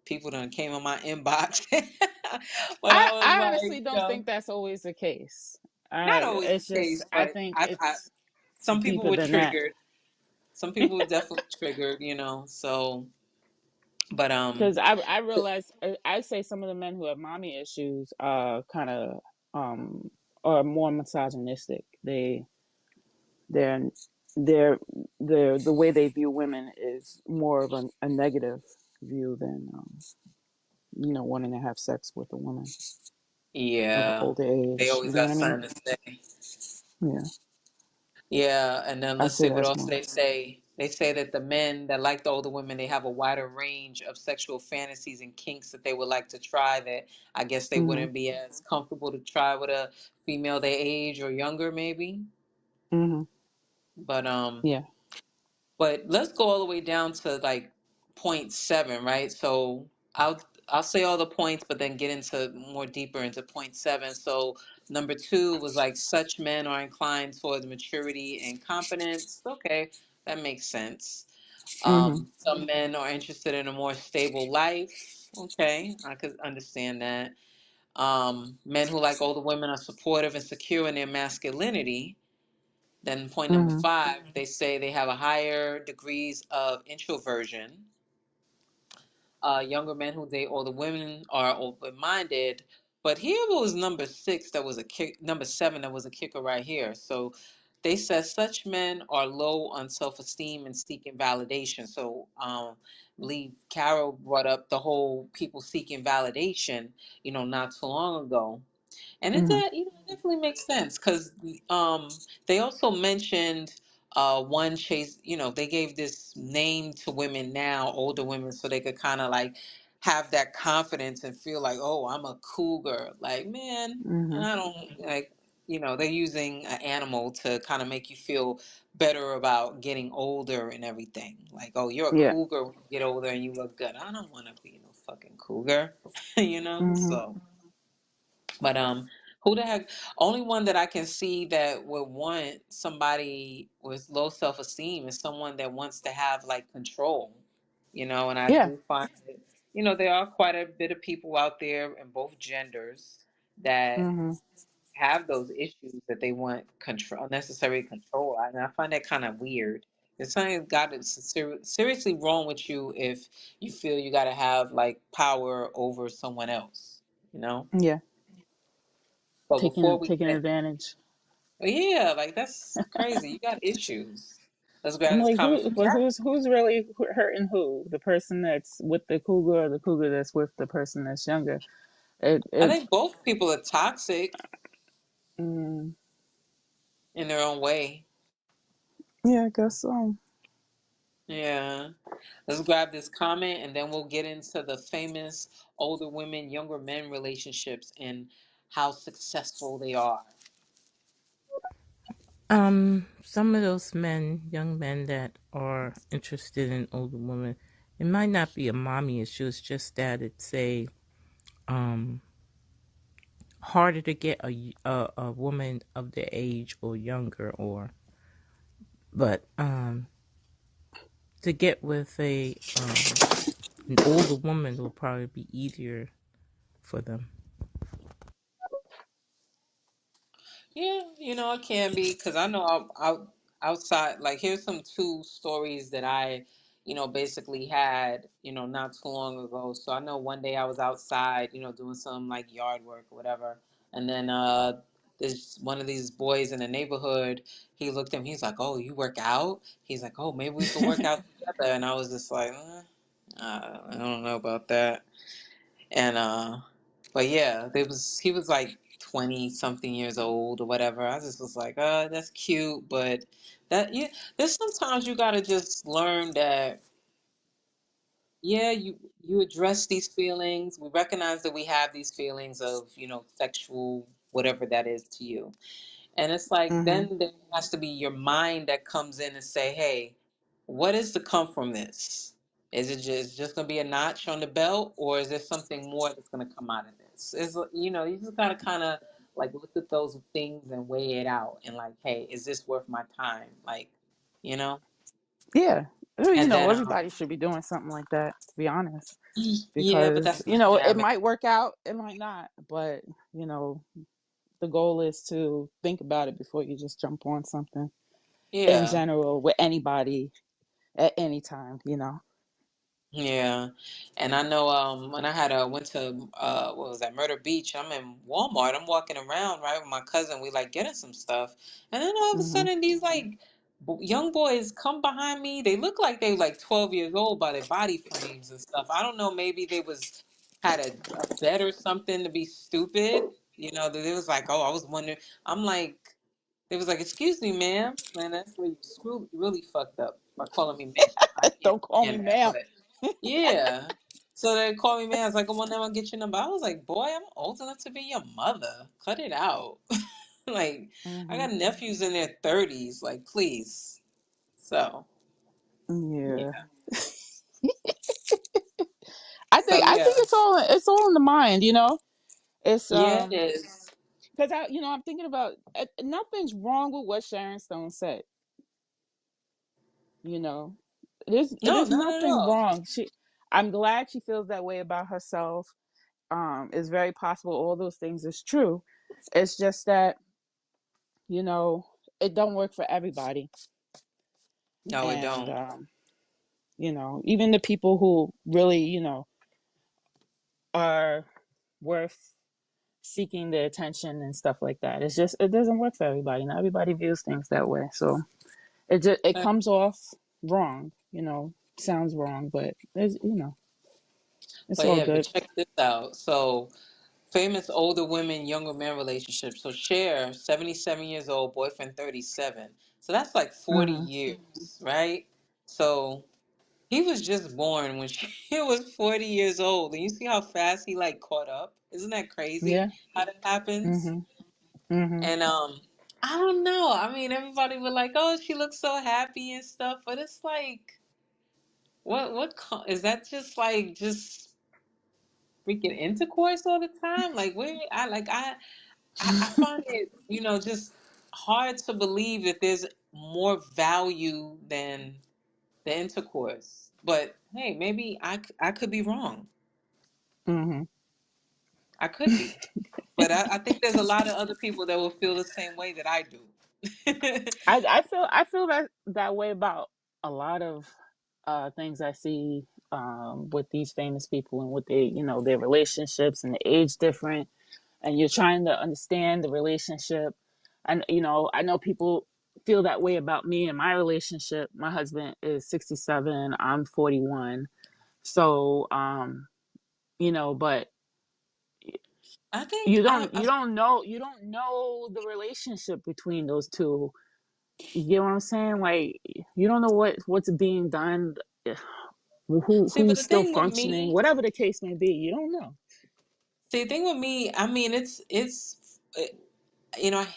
people done came in my inbox. But I was I like, honestly don't think that's always the case. not always It's the just case, I but think I it's some people deeper were than that. triggered. Some people were definitely triggered, So, but Because I realize I say some of the men who have mommy issues kind of are more misogynistic. They're they're the way they view women is more of a negative view than wanting to have sex with a woman of an yeah, older they age. You always know what got I mean? something to say. Yeah, Yeah, and then I let's say see what that's else more. they say. They say that the men that like the older women, they have a wider range of sexual fantasies and kinks that they would like to try that I guess they Mhm. wouldn't be as comfortable to try with a female their age or younger maybe. Mhm. But Yeah. let's go all the way down to like point seven, right? So I'll say all the points, but then get into more deeper into point seven. So number two was like such men are inclined towards maturity and competence. Okay, that makes sense. Mhm. Some men are interested in a more stable life. Okay, I could understand that. Men who like older women are supportive and secure in their masculinity. Then point number Mhm. five, they say they have a higher degrees of introversion. Younger men who date older women are open-minded. But here was number six that was a kick. Number seven that was a kicker right here. So they said such men are low on self-esteem and seeking validation. So I believe Carol brought up the whole people seeking validation, not too long ago. And Mhm. it definitely makes sense because they also mentioned one chase. They gave this name to women now, older women, so they could kind of like have that confidence and feel like, oh, I'm a cougar. Like, man, Mhm. I don't like. They're using an animal to kind of make you feel better about getting older and everything. Like, oh, you're a Yeah. cougar when you get older and you look good. I don't want to be no fucking cougar, Mhm. So. But who the heck? Only one that I can see that would want somebody with low self esteem is someone that wants to have like control, And I Yeah. do find that there are quite a bit of people out there in both genders that Mhm. have those issues that they want control, unnecessary control, and I find that kind of weird. There's something got to seriously wrong with you if you feel you got to have like power over someone else, you know. Yeah. But before Taking we taking get, advantage. yeah, like that's crazy. You got issues. Let's grab I'm this like, comment from Kat. who's really hurting who? The person that's with the cougar, or the cougar that's with the person that's younger? I It think both people are toxic mm, in their own way. yeah, I guess so. Yeah. Let's grab this comment and then we'll get into the famous older women, younger men relationships and how successful they are. Some of those men, young men that are interested in older women, it might not be a mommy issue. It's just that it's a harder to get a woman of their age or younger, but to get with an older woman will probably be easier for them. Yeah, it can be because I know outside. Like, here's some two stories that I, basically had, not too long ago. So I know one day I was outside, doing some like yard work or whatever, and then there's one of these boys in the neighborhood. He looked at me. He's like, "Oh, you work out?" He's like, "Oh, maybe we could work out together." And I was just like, I don't know about that. And but yeah, he was like 20 something years old or whatever. I just was like, that's cute, but yeah, there's sometimes you gotta just learn that, yeah, you address these feelings. We recognize that we have these feelings of, sexual whatever that is to you. And it's like Mhm. then there has to be your mind that comes in and say, "Hey, what is to come from this? Is it just gonna be a notch on the belt, or is there something more that's gonna come out of this?" Is you just gotta kind of like look at those things and weigh it out, and like, "Hey, is this worth my time?" Like, you know. Yeah. And then Everybody should be doing something like that, to be honest. yeah, but Because, that's not it jamming. might work out, it might not. But, the goal is to think about it before you just jump on something in Yeah. general with anybody at any time. Yeah, and I know when I had went to what was that, Myrtle Beach. I'm in Walmart. I'm walking around right with my cousin. We like getting some stuff, and then all of a Hmm. sudden these like young boys come behind me. They look like they like 12 years old by their body frames and stuff. I don't know. Maybe they had a bet or something to be stupid. They was like, oh, I was wondering. I'm like, they was like, excuse me, ma'am. Man, that's where you really fucked up by calling me ma'am. I can't Don't call me stand that, ma'am. but. Yeah. So they called me man. I was like, come on, now I'll get your number. I was like, boy, I'm old enough to be your mother. Cut it out. Like, I Hmm. got nephews in their 30s. Like, please. So, Yeah. yeah. I So, think yeah. it's all in the mind. It's Yeah, it is. because I'm thinking about nothing's wrong with what Sharon Stone said. You know, No, there's not at nothing all. wrong. I'm glad she feels that way about herself. It's very possible all those things is true. It's just that you know it don't work for everybody, No, it and don't. even the people who really are worth seeking the attention and stuff like that. It doesn't work for everybody. Not everybody views things that way. So it Uh, comes off wrong. Sounds wrong, but it's But all yeah, but good. check this out. So, famous older women, younger men relationships. So, Cher, 77 years old, boyfriend 37. So, that's like 40 Hmm. years, right? So, he was just born when she was 40 years old. And you see how fast he like caught up? Isn't that crazy Yeah. how that happens? Hmm. Hmm. And I don't know. I mean, everybody was like, "Oh, she looks so happy and stuff," but it's like, is that just like just freaking intercourse all the time? Like, where I find it, just hard to believe that there's more value than the intercourse. But hey, maybe I could be wrong. Hmm. I could be. But I think there's a lot of other people that will feel the same way that I do. I feel that way about a lot of things I see with these famous people and with their relationships and the age different, and you're trying to understand the relationship. And I know people feel that way about me and my relationship. My husband is 67, I'm 41. So but I think you don't know the relationship between those two. You get what I'm saying? Like, you don't know what's being done, see, but who's the still thing with functioning, me, whatever the case may be. You don't know. see, the thing with me, I mean, I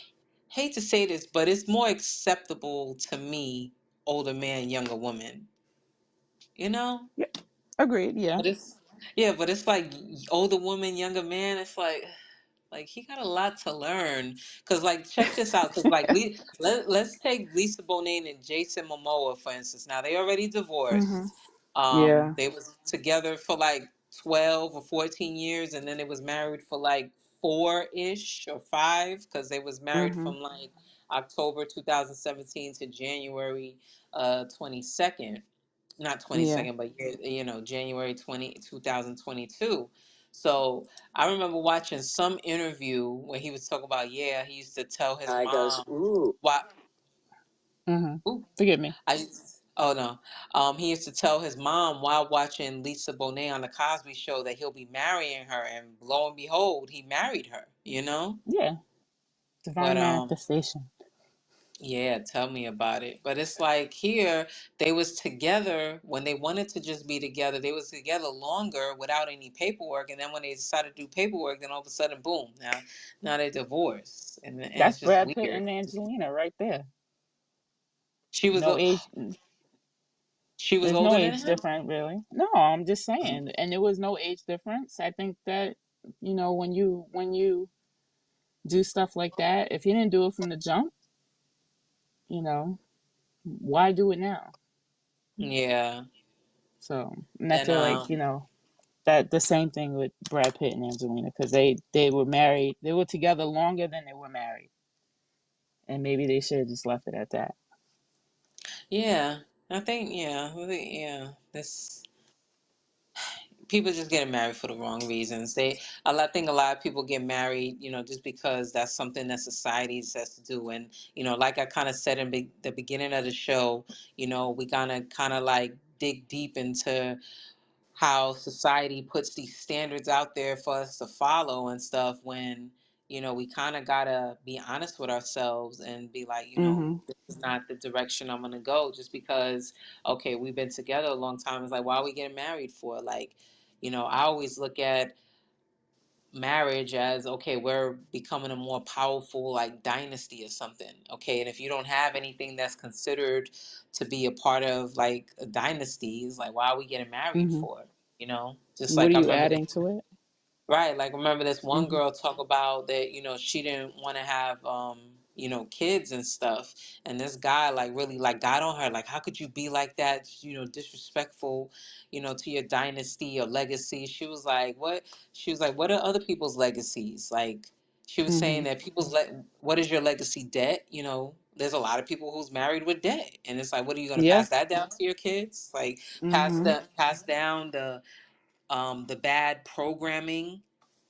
hate to say this, but it's more acceptable to me, older man, younger woman. You know, Yeah, agreed. Yeah. but it's yeah, but it's like older woman, younger man. It's like. Like he got a lot to learn. Cause like check this out. Cause like let's take Lisa Bonet and Jason Momoa for instance. Now they already Hmm. divorced. Yeah. They was together for like 12 or 14 years, and then they was married for like 4-ish or 5, because they was married Hmm. from like October 2017 to January 22nd, not Yeah. 22nd, but January 2022. So I remember watching some interview where he was talking about, yeah, he used to tell his Guy goes, mom ooh. why. Hmm. Ooh, Forgive me. oh no, he used to tell his mom while watching Lisa Bonet on the Cosby Show that he'll be marrying her, and lo and behold, he married her. Yeah. But Divine manifestation. yeah, tell me about it. But it's like here, they was together when they wanted to just be together. They was together longer without any paperwork, and then when they decided to do paperwork, then all of a sudden, boom! Now they divorced, and That's it's just Brad Pitt weird. and Angelina right there. She was No a age. she was There's no older than age him. difference, really. No, I'm just saying, and there was no age difference. I think that when you do stuff like that, if you didn't do it from the jump, you know, why do it now? Yeah. So, and I Then feel like that the same thing with Brad Pitt and Angelina, because they were married, they were together longer than they were married, and maybe they should have just left it at that. yeah, I think yeah. This people just getting married for the wrong reasons. I think a lot of people get married, just because that's something that society says to do. And like I kind of said in the beginning of the show, we gonna kind of like dig deep into how society puts these standards out there for us to follow and stuff, when we kind of gotta be honest with ourselves and be like, Mm-hmm. this is not the direction I'm gonna go, just because okay, we've been together a long time. It's like, why are we getting married for? Like, I always look at marriage as, okay, we're becoming a more powerful like dynasty or something. Okay, and if you don't have anything that's considered to be a part of like a dynasty, it's like, why are we getting married Mm-hmm. for? Just What like are I you remember this. adding to it? Right, like remember this one Mm-hmm. girl talk about that, she didn't want to have kids and stuff. And this guy like really like got on her, like, how could you be like that, disrespectful, to your dynasty or legacy. She was like, what? She was like, what are other people's legacies? Like she was Mm-hmm. saying that what is your legacy? Debt, there's a lot of people who's married with debt. And it's like, what are you gonna Yeah. pass that down to your kids? Like Mm-hmm. pass down the bad programming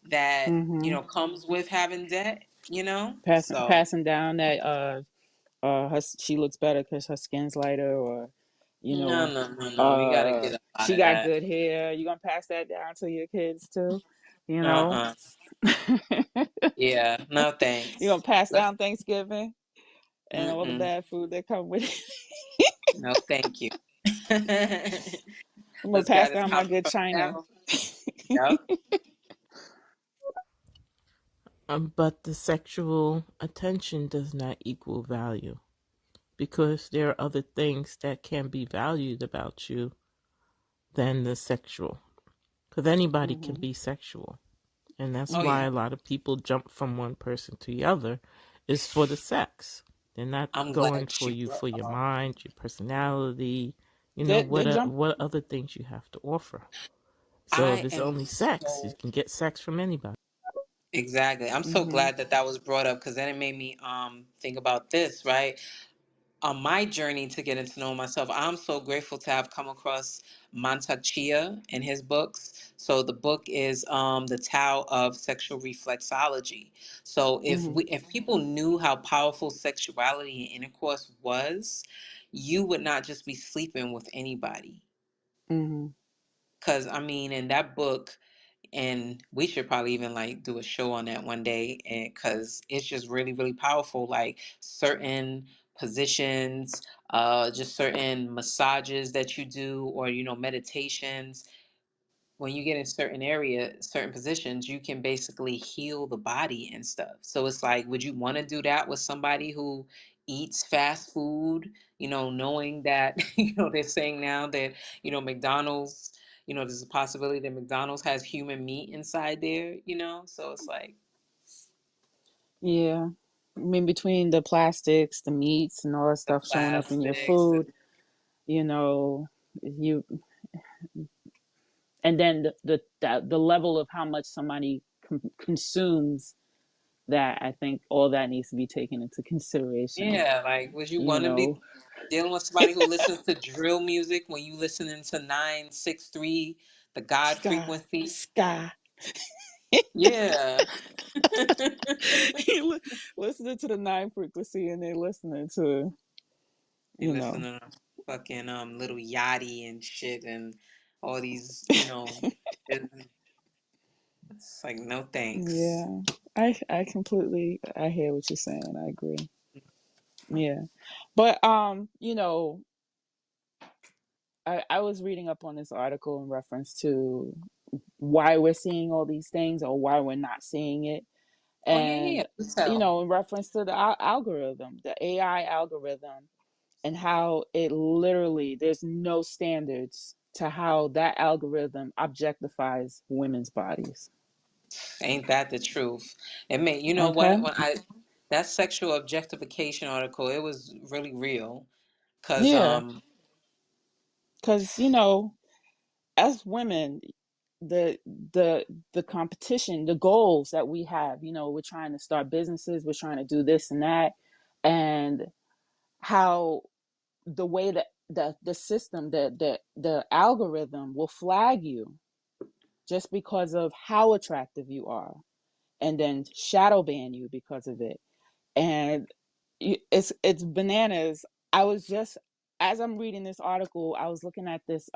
that Mm-hmm. comes with having debt. So Passing down that she looks better because her skin's lighter, or you no, know, no, no, no. We got to get up out she of got that. good hair. You gonna pass that down to your kids too, you know? Uh-uh. Yeah, no You thanks. gonna pass Let's. down Thanksgiving and all the Mm-mm. bad food that come with it. No, thank you. I'm gonna Let's pass get this down my coming good from china. now. Yep. But the sexual attention does not equal value, because there are other things that can be valued about you than the sexual. Because anybody can Hmm. be sexual. And that's Oh why yeah. a lot of people jump from one person to the other, is for the sex. They're not I'm going glad for you you brought. for your mind, your personality, They jump. what other things you have to offer. So if I it's am only sex, you so can get sex from anybody. exactly. I'm so Hmm. glad that was brought up, because then it made me think about this, right? On my journey to getting to know myself, I'm so grateful to have come across Mantak Chia and his books. So the book is The Tao of Sexual Reflexology. So Hmm. if people knew how powerful sexuality and intercourse was, you would not just be sleeping with anybody. Hmm. Because I mean, in that book, and we should probably even like do a show on that one day, and because it's just really really powerful, like certain positions, just certain massages that you do, or meditations. When you get in certain positions, you can basically heal the body and stuff. So it's like, would you want to do that with somebody who eats fast food, knowing that they're saying now that McDonald's, there's a possibility that McDonald's has human meat inside there, so it's like, Yeah. I mean, between the plastics, the meats, and all that The stuff showing up in your plastics. food, you know, you, and then the level of how much somebody consumes, that I think all that needs to be taken into consideration. Yeah, like, would you You want to be know, dealing with somebody who listens to drill music when you listening to 963, the God ska, frequency? ska. Yeah. Listening to the nine frequency, and they listening to, And you know, listening to fucking Little Yachty and shit and all these, it's like, no thanks. yeah. I completely, I hear what you're saying. I agree. Yeah. But I was reading up on this article in reference to why we're seeing all these things or why we're not seeing it. Oh yeah, yeah, And, yeah. Do tell. in reference to the algorithm, the AI algorithm, and how it literally, there's no standards to how that algorithm objectifies women's bodies. Ain't that the truth? It may, you know Okay? what? That sexual objectification article, it was really real. Cause Yeah. Because, as women, the competition, the goals that we have, we're trying to start businesses, we're trying to do this and that, and how the way that the system, the algorithm will flag you just because of how attractive you are, and then shadow ban you because of it. And it's bananas. I was just, as I'm reading this article, I was looking at this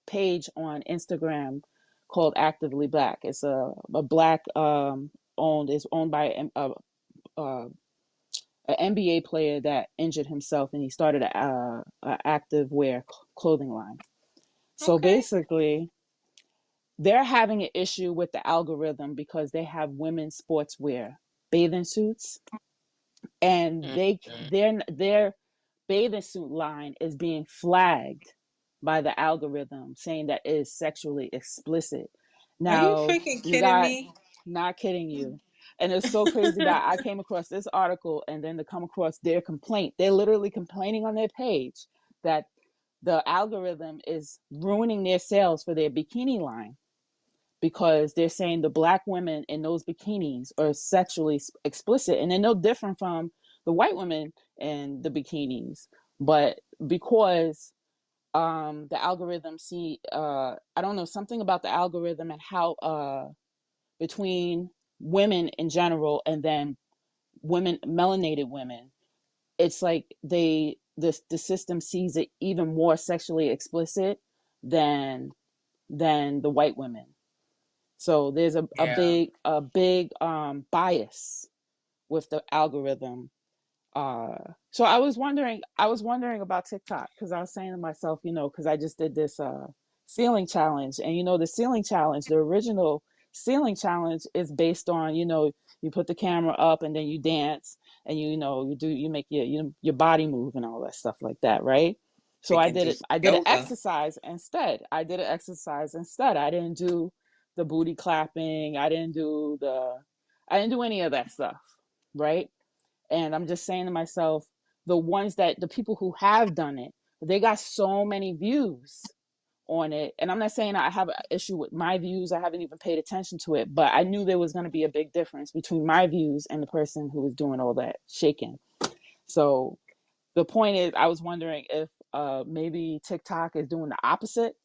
page on Instagram called Actively Black. It's a black owned, it's owned by a an NBA player that injured himself, and he started a active wear clothing line. So okay. basically, they're having an issue with the algorithm because they have women's sportswear bathing suits, and Mm-hmm. their bathing suit line is being flagged by the algorithm, saying that it is sexually explicit. Are you Now, freaking you kidding got, me? not kidding you. And it's so crazy that I came across this article and then to come across their complaint. They're literally complaining on their page that the algorithm is ruining their sales for their bikini line, because they're saying the black women in those bikinis are sexually explicit, and they're no different from the white women in the bikinis. But because the algorithm see, I don't know, something about the algorithm and how between women in general and then women, melanated women, it's like the system sees it even more sexually explicit than the white women. So there's Yeah. a big bias with the algorithm. So I was wondering about TikTok, because I was saying to myself, because I just did this ceiling challenge, and the ceiling challenge, the original ceiling challenge is based on, you put the camera up and then you dance, and you make your body move and all that stuff like that, right? So Freaking do some I did an yoga. exercise instead. I didn't do the booty clapping. I didn't do any of that stuff, right? And I'm just saying to myself, the people who have done it, they got so many views on it. And I'm not saying I have an issue with my views. I haven't even paid attention to it, but I knew there was going to be a big difference between my views and the person who was doing all that shaking. So the point is, I was wondering if maybe TikTok is doing the opposite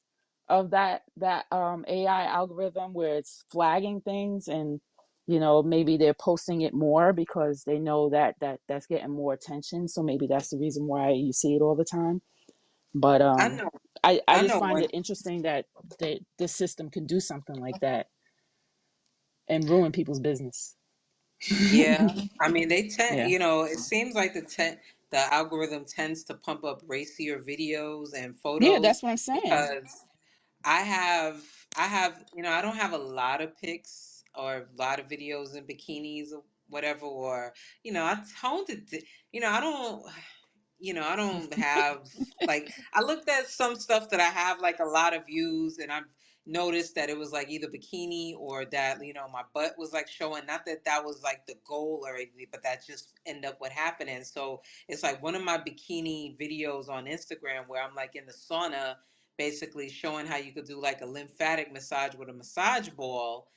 of that AI algorithm, where it's flagging things, and maybe they're posting it more because they know that's getting more attention. So maybe that's the reason why you see it all the time. But I know. I I just know find one. it interesting that the system can do something like that and ruin people's business. Yeah. I mean, they tend. Yeah, It seems like the algorithm tends to pump up racier videos and yeah, photos that's what I'm saying. because I have I don't have a lot of pics or a lot of videos in bikinis or whatever, or I toned it. I don't. I don't have, like, I looked at some stuff that I have like a lot of views, and I've noticed that it was like either bikini or that, you know, my butt was like showing. Not that that was like the goal or anything, but that just ended up what happening. So it's like one of my bikini videos on Instagram where I'm like in the sauna, basically showing how you could do like a lymphatic massage with a massage ball.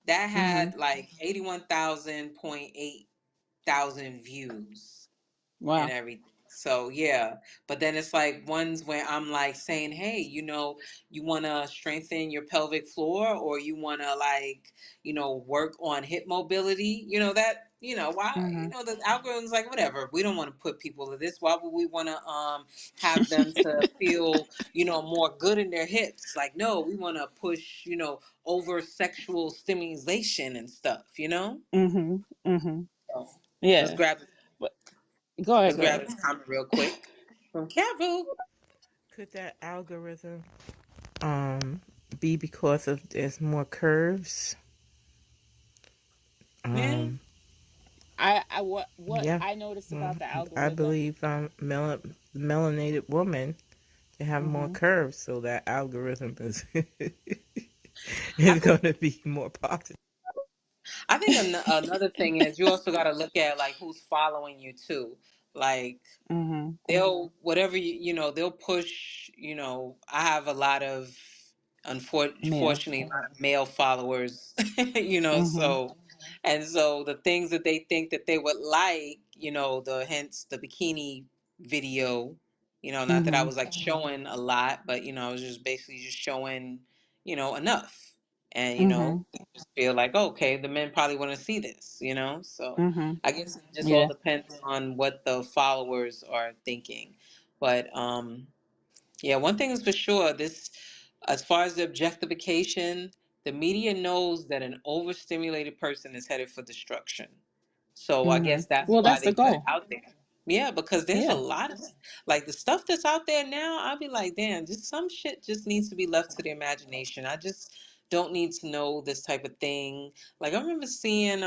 That Mm-hmm. had like 81,000.8 thousand views and Wow. everything. So yeah, but then it's like ones where I'm like saying, hey, you know, you want to strengthen your pelvic floor, or you want to like, you know, work on hip mobility. You know that, you know, why, you Mm-hmm. know, the algorithm's like whatever. We don't want to put people to this. Why would we want to have them to feel, you know, more good in their hips? Like no, we want to push, you know, over sexual stimulation and stuff. You know. Mm-hmm. Mm-hmm. So let's Yeah. grab But go ahead, Let's go grab ahead. this comment real quick from Cavu. Could that algorithm be because of there's more curves? Yeah. What Yeah. I noticed Well, about the I algorithm. believe melanated woman to have more Mm-hmm. curves, so that algorithm is I is think going to be more positive. I think another thing is you also got to look at like who's following you too. Like Mm-hmm. they'll whatever you know they'll push. You know, I have a lot of Male. unfortunately a lot of male followers. You know, Mm-hmm. so and so the things that they think that they would like, you know, the hence the bikini video. You know, not that I Mm-hmm. was like showing a lot, but you know, I was just basically just showing, you know, enough. And you Mm-hmm. know, they just feel like, okay, the men probably want to see this, you know. So Mm-hmm. I guess it just all Yeah. depends on what the followers are thinking. But yeah, one thing is for sure, this as far as the objectification, the media knows that an overstimulated person is headed for destruction. So I Mm-hmm. guess that's Well, why that's they the put it goal. out there. Yeah, because there's a Yeah. lot of like the stuff that's out there now, I'll be like, damn, just some shit just needs to be left to the imagination. I just don't need to know this type of thing. Like I remember seeing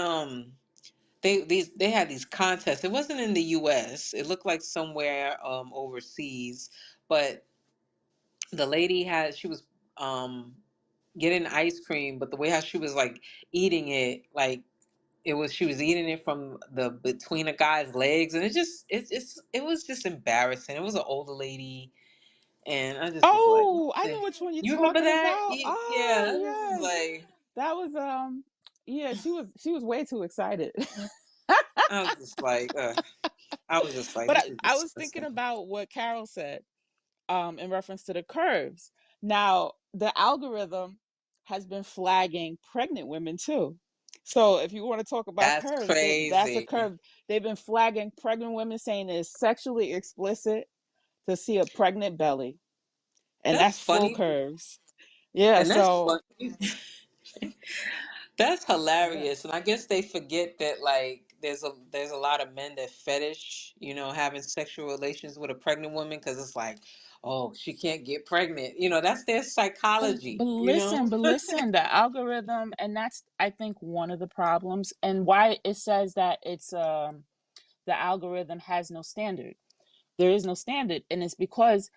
they had these contests. It wasn't in the US. It looked like somewhere overseas, but the lady had she was um getting ice cream, but the way how she was like eating it, like it was she was eating it from the between a guy's legs, and it was just embarrassing. It was an older lady, and I just was like, Oh, I know which one you're you remember talking that? about. Yeah, Oh, I was just yes. like, That was yeah, she was way too excited. I was just like, I was just like, But this is I was thinking disgusting. about what Carol said in reference to the curves. Now, the algorithm has been flagging pregnant women too. So if you want to talk about That's curves, that's a crazy. curve. They've been flagging pregnant women, saying it's sexually explicit to see a pregnant belly, and That's that's full funny, curves. Yeah, and that's so funny. That's yeah. hilarious, and I guess they forget that like there's a lot of men that fetish, you know, having sexual relations with a pregnant woman because it's like, oh, she can't get pregnant. You know, that's their But psychology. You know. listen, the algorithm, and that's I think one of the problems, and why it says that it's the algorithm has no standard. There is no standard, and it's because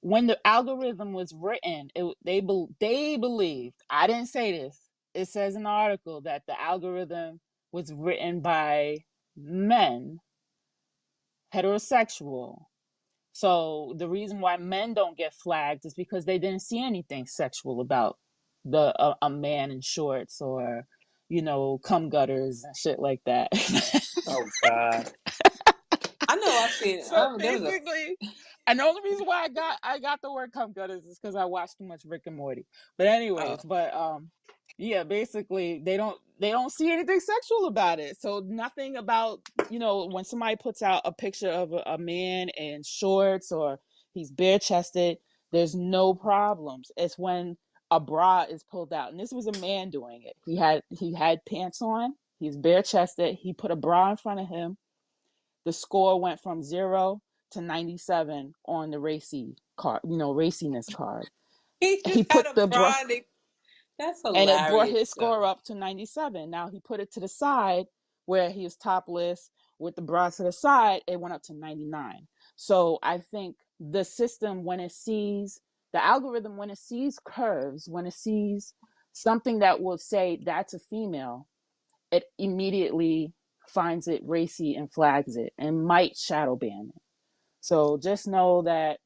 when the algorithm was written, they believed. I didn't say this. It says in the article that the algorithm was written by men, heterosexual. So the reason why men don't get flagged is because they didn't see anything sexual about a man in shorts or cum gutters and shit like that. Oh God. I know. I've seen. So There was a. basically, and the only reason why I got the word cum gutters is because I watched too much Rick and Morty. But anyways, Oh, yeah, basically they don't see anything sexual about it. So nothing about when somebody puts out a picture of a man in shorts or he's bare chested, there's no problems. It's when a bra is pulled out, and this was a man doing it. He had pants on. He's bare chested. He put a bra in front of him. The score went from 0 to 97 on the raciness card. he He just had put a the bra, bra. That's and it brought hilarious, his score though. up to 97. Now he put it to the side where he was topless with the bra to the side. It went up to 99. So I think the system, when it sees the algorithm, when it sees curves, when it sees something that will say that's a female, it immediately finds it racy and flags it and might shadow ban it. So just know that,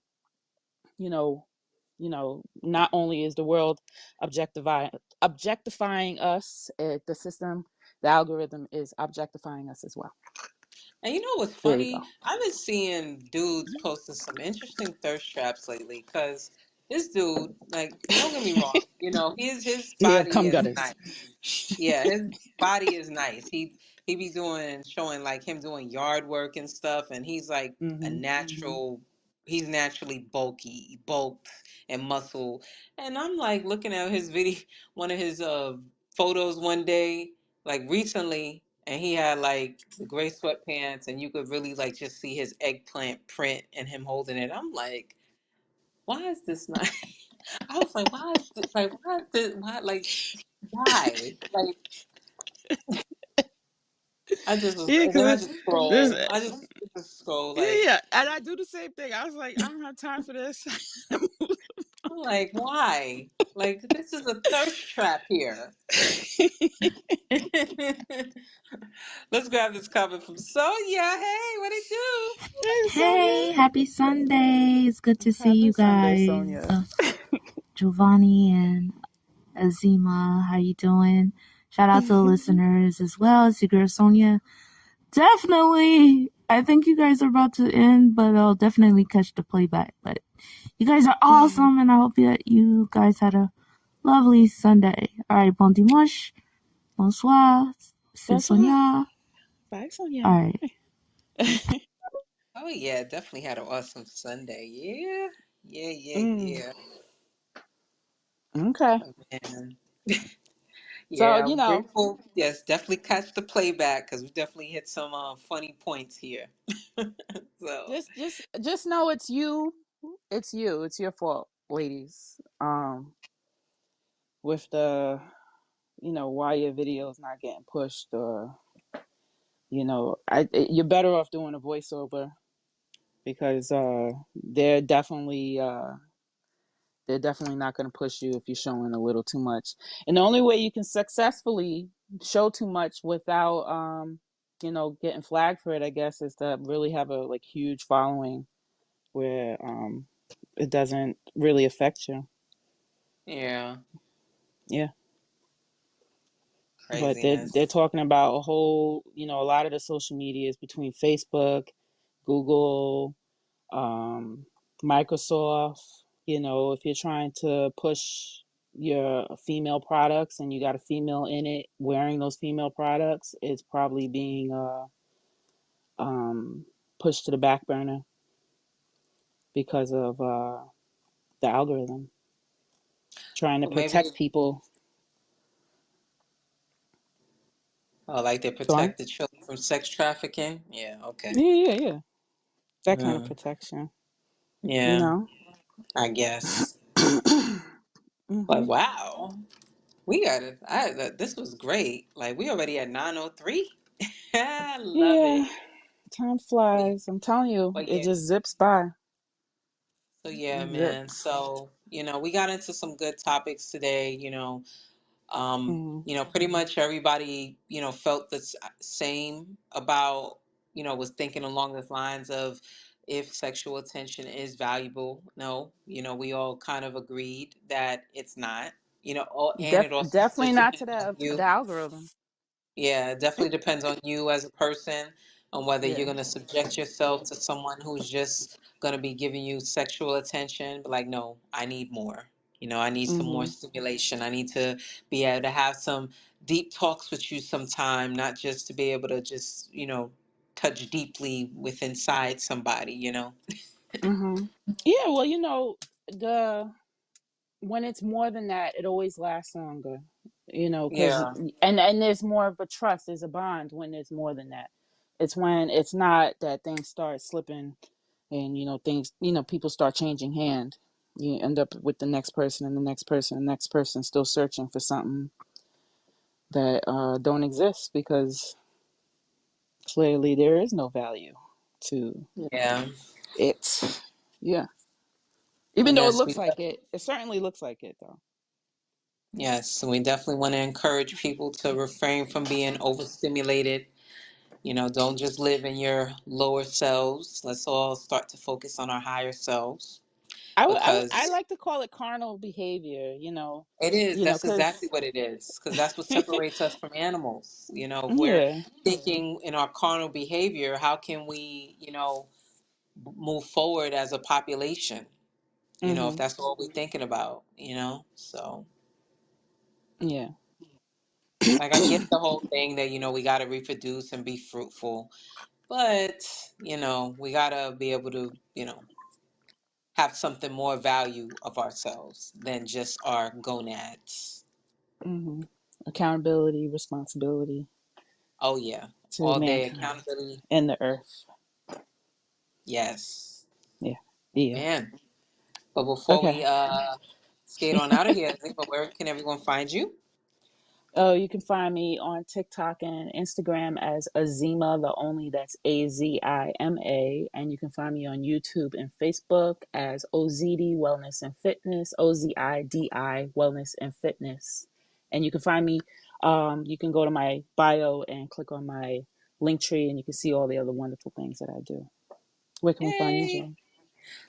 you know, not only is the world objectifying us, the system, the algorithm is objectifying us as well. And you know what's There you go. funny? I've been seeing dudes posting some interesting thirst traps lately. Cause this dude, like, don't get me wrong, his Yeah, body cum is gutters. nice. Yeah, his body is nice. He be showing like him doing yard work and stuff, and he's like a Mm-hmm. natural. He's naturally bulked and muscle. And I'm like looking at his video, one of his photos one day, like recently, and he had like the gray sweatpants, and you could really like just see his eggplant print and him holding it. I'm like, why is this not? I was like, why? Like, I just was, Yeah, and then I because just this, scroll. I just scroll yeah, like, yeah, and I do the same thing. I was like, I don't have time for this. I'm like, why? Like, this is a thirst trap here. Let's grab this comment from Sonia. Hey, what it do? Hey, Hey, Sonia. happy Sunday. It's good to see Happy you Sunday, guys. Sonia. Jovani and Azima, how you doing? Shout out to the listeners as well. It's your girl Sonia. Definitely, I think you guys are about to end, but I'll definitely catch the playback. But you guys are awesome, and I hope that you guys had a lovely Sunday. All right, bon dimanche, bonsoir, c'est Bonsoir. Sonia. Bye, Sonia. All right. Oh yeah, definitely had an awesome Sunday. Yeah, yeah, yeah, Mm, yeah. okay. Oh, man. So, Yeah, I'm grateful. Yes, definitely catch the playback because we definitely hit some funny points here. So just know it's you. It's you. It's your fault, ladies. With the, why your video is not getting pushed, or, you're better off doing a voiceover, because they're definitely not going to push you if you're showing a little too much. And the only way you can successfully show too much without getting flagged for it, I guess, is to really have a like huge following where it doesn't really affect you. yeah, Yeah. But they're craziness. talking about a whole, a lot of the social medias between Facebook, Google, Microsoft. If you're trying to push your female products and you got a female in it wearing those female products, it's probably being pushed to the back burner because of the algorithm trying to Well, maybe, protect people. oh, like they Go on. protect the children from sex trafficking. Yeah, okay. Yeah. That kind of Mm, protection, you yeah, know. I guess. But Hmm. wow, we got it. This was great. Like we already at 9:03. I love Yeah, it. time flies. I'm telling you, But it yeah, just zips by. so yeah, It zip. man. So we got into some good topics today. Hmm. Pretty much everybody, felt the same about, was thinking along the lines of if sexual attention is valuable. No, we all kind of agreed that it's not, and it also Definitely just not to depends on the you. algorithm. Yeah, it definitely depends on you as a person, on whether you're Yeah. going to subject yourself to someone who's just going to be giving you sexual attention. But like, no, I need more. I need some more Hmm. stimulation. I need to be able to have some deep talks with you sometime, not just to be able to just, touch deeply with inside somebody. Hmm. Yeah. Well, the when it's more than that, it always lasts longer. Because Yeah. and there's more of a trust, there's a bond when there's more than that. It's when it's not that things start slipping, and things, people start changing hand. You end up with the next person and the next person and the next person still searching for something that don't exist, because clearly there is no value to Yeah. it. Yeah. Even And though it yes, looks like it. It certainly looks like it though. yes, we definitely want to encourage people to refrain from being overstimulated. Don't just live in your lower selves. Let's all start to focus on our higher selves I because like to call it carnal behavior, it is. That's exactly because what it is. Because that's what separates us from animals. If we're yeah. thinking in our carnal behavior, how can we, move forward as a population? If Mhm. that's all we're thinking about, So, Yeah. like, I get the whole thing that, we got to reproduce and be fruitful. But, we got to be able to, have something more value of ourselves than just our gonads. Mhm. Accountability, responsibility Oh, yeah. to All day mankind accountability. and the earth. Yes. Yeah. Yeah. Man. But before Okay. we skate on out of here, Zima, where can everyone find you? Oh, you can find me on TikTok and Instagram as Azima, the only that's Azima. And you can find me on YouTube and Facebook as OZD Wellness and Fitness, OZIDI Wellness and Fitness. And you can find me, you can go to my bio and click on my link tree and you can see all the other wonderful things that I do. Where can we find you, Yay. Jay?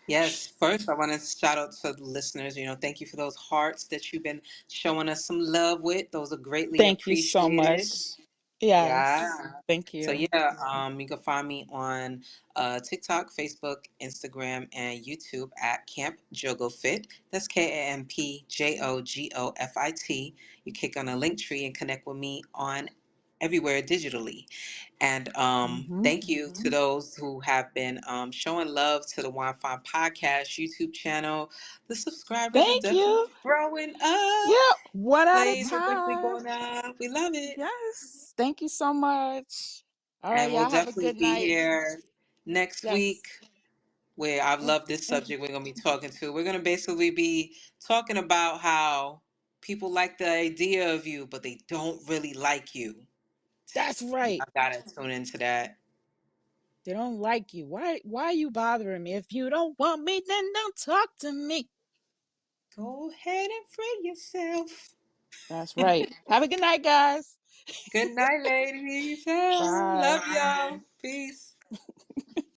Yes, first I want to shout out to the listeners. Thank you for those hearts that you've been showing us some love with. Those are greatly Thank you so appreciated. much. Yes. Yeah. Thank So you. yeah, you can find me on TikTok, Facebook, Instagram, and YouTube at Camp Jogo Fit. That's KampJogofit. You click on a link tree and connect with me on everywhere digitally. And Hmm. thank you to those who have been showing love to the WINEFINE Podcast YouTube channel. The subscribers are Thank you. definitely growing up. Yep. One at a Plays are definitely time. going up. We love it. Yes. Thank you so much. All right. And we'll Y'all have a definitely good be night. here next Yes. week where I love this subject we're going to be talking to. We're going to basically be talking about how people like the idea of you, but they don't really like you. That's right. I've got to tune into that. They don't like you. Why are you bothering me? If you don't want me, then don't talk to me. Go ahead and free yourself. That's right. Have a good night, guys. Good night, ladies. Bye. Love y'all. Peace.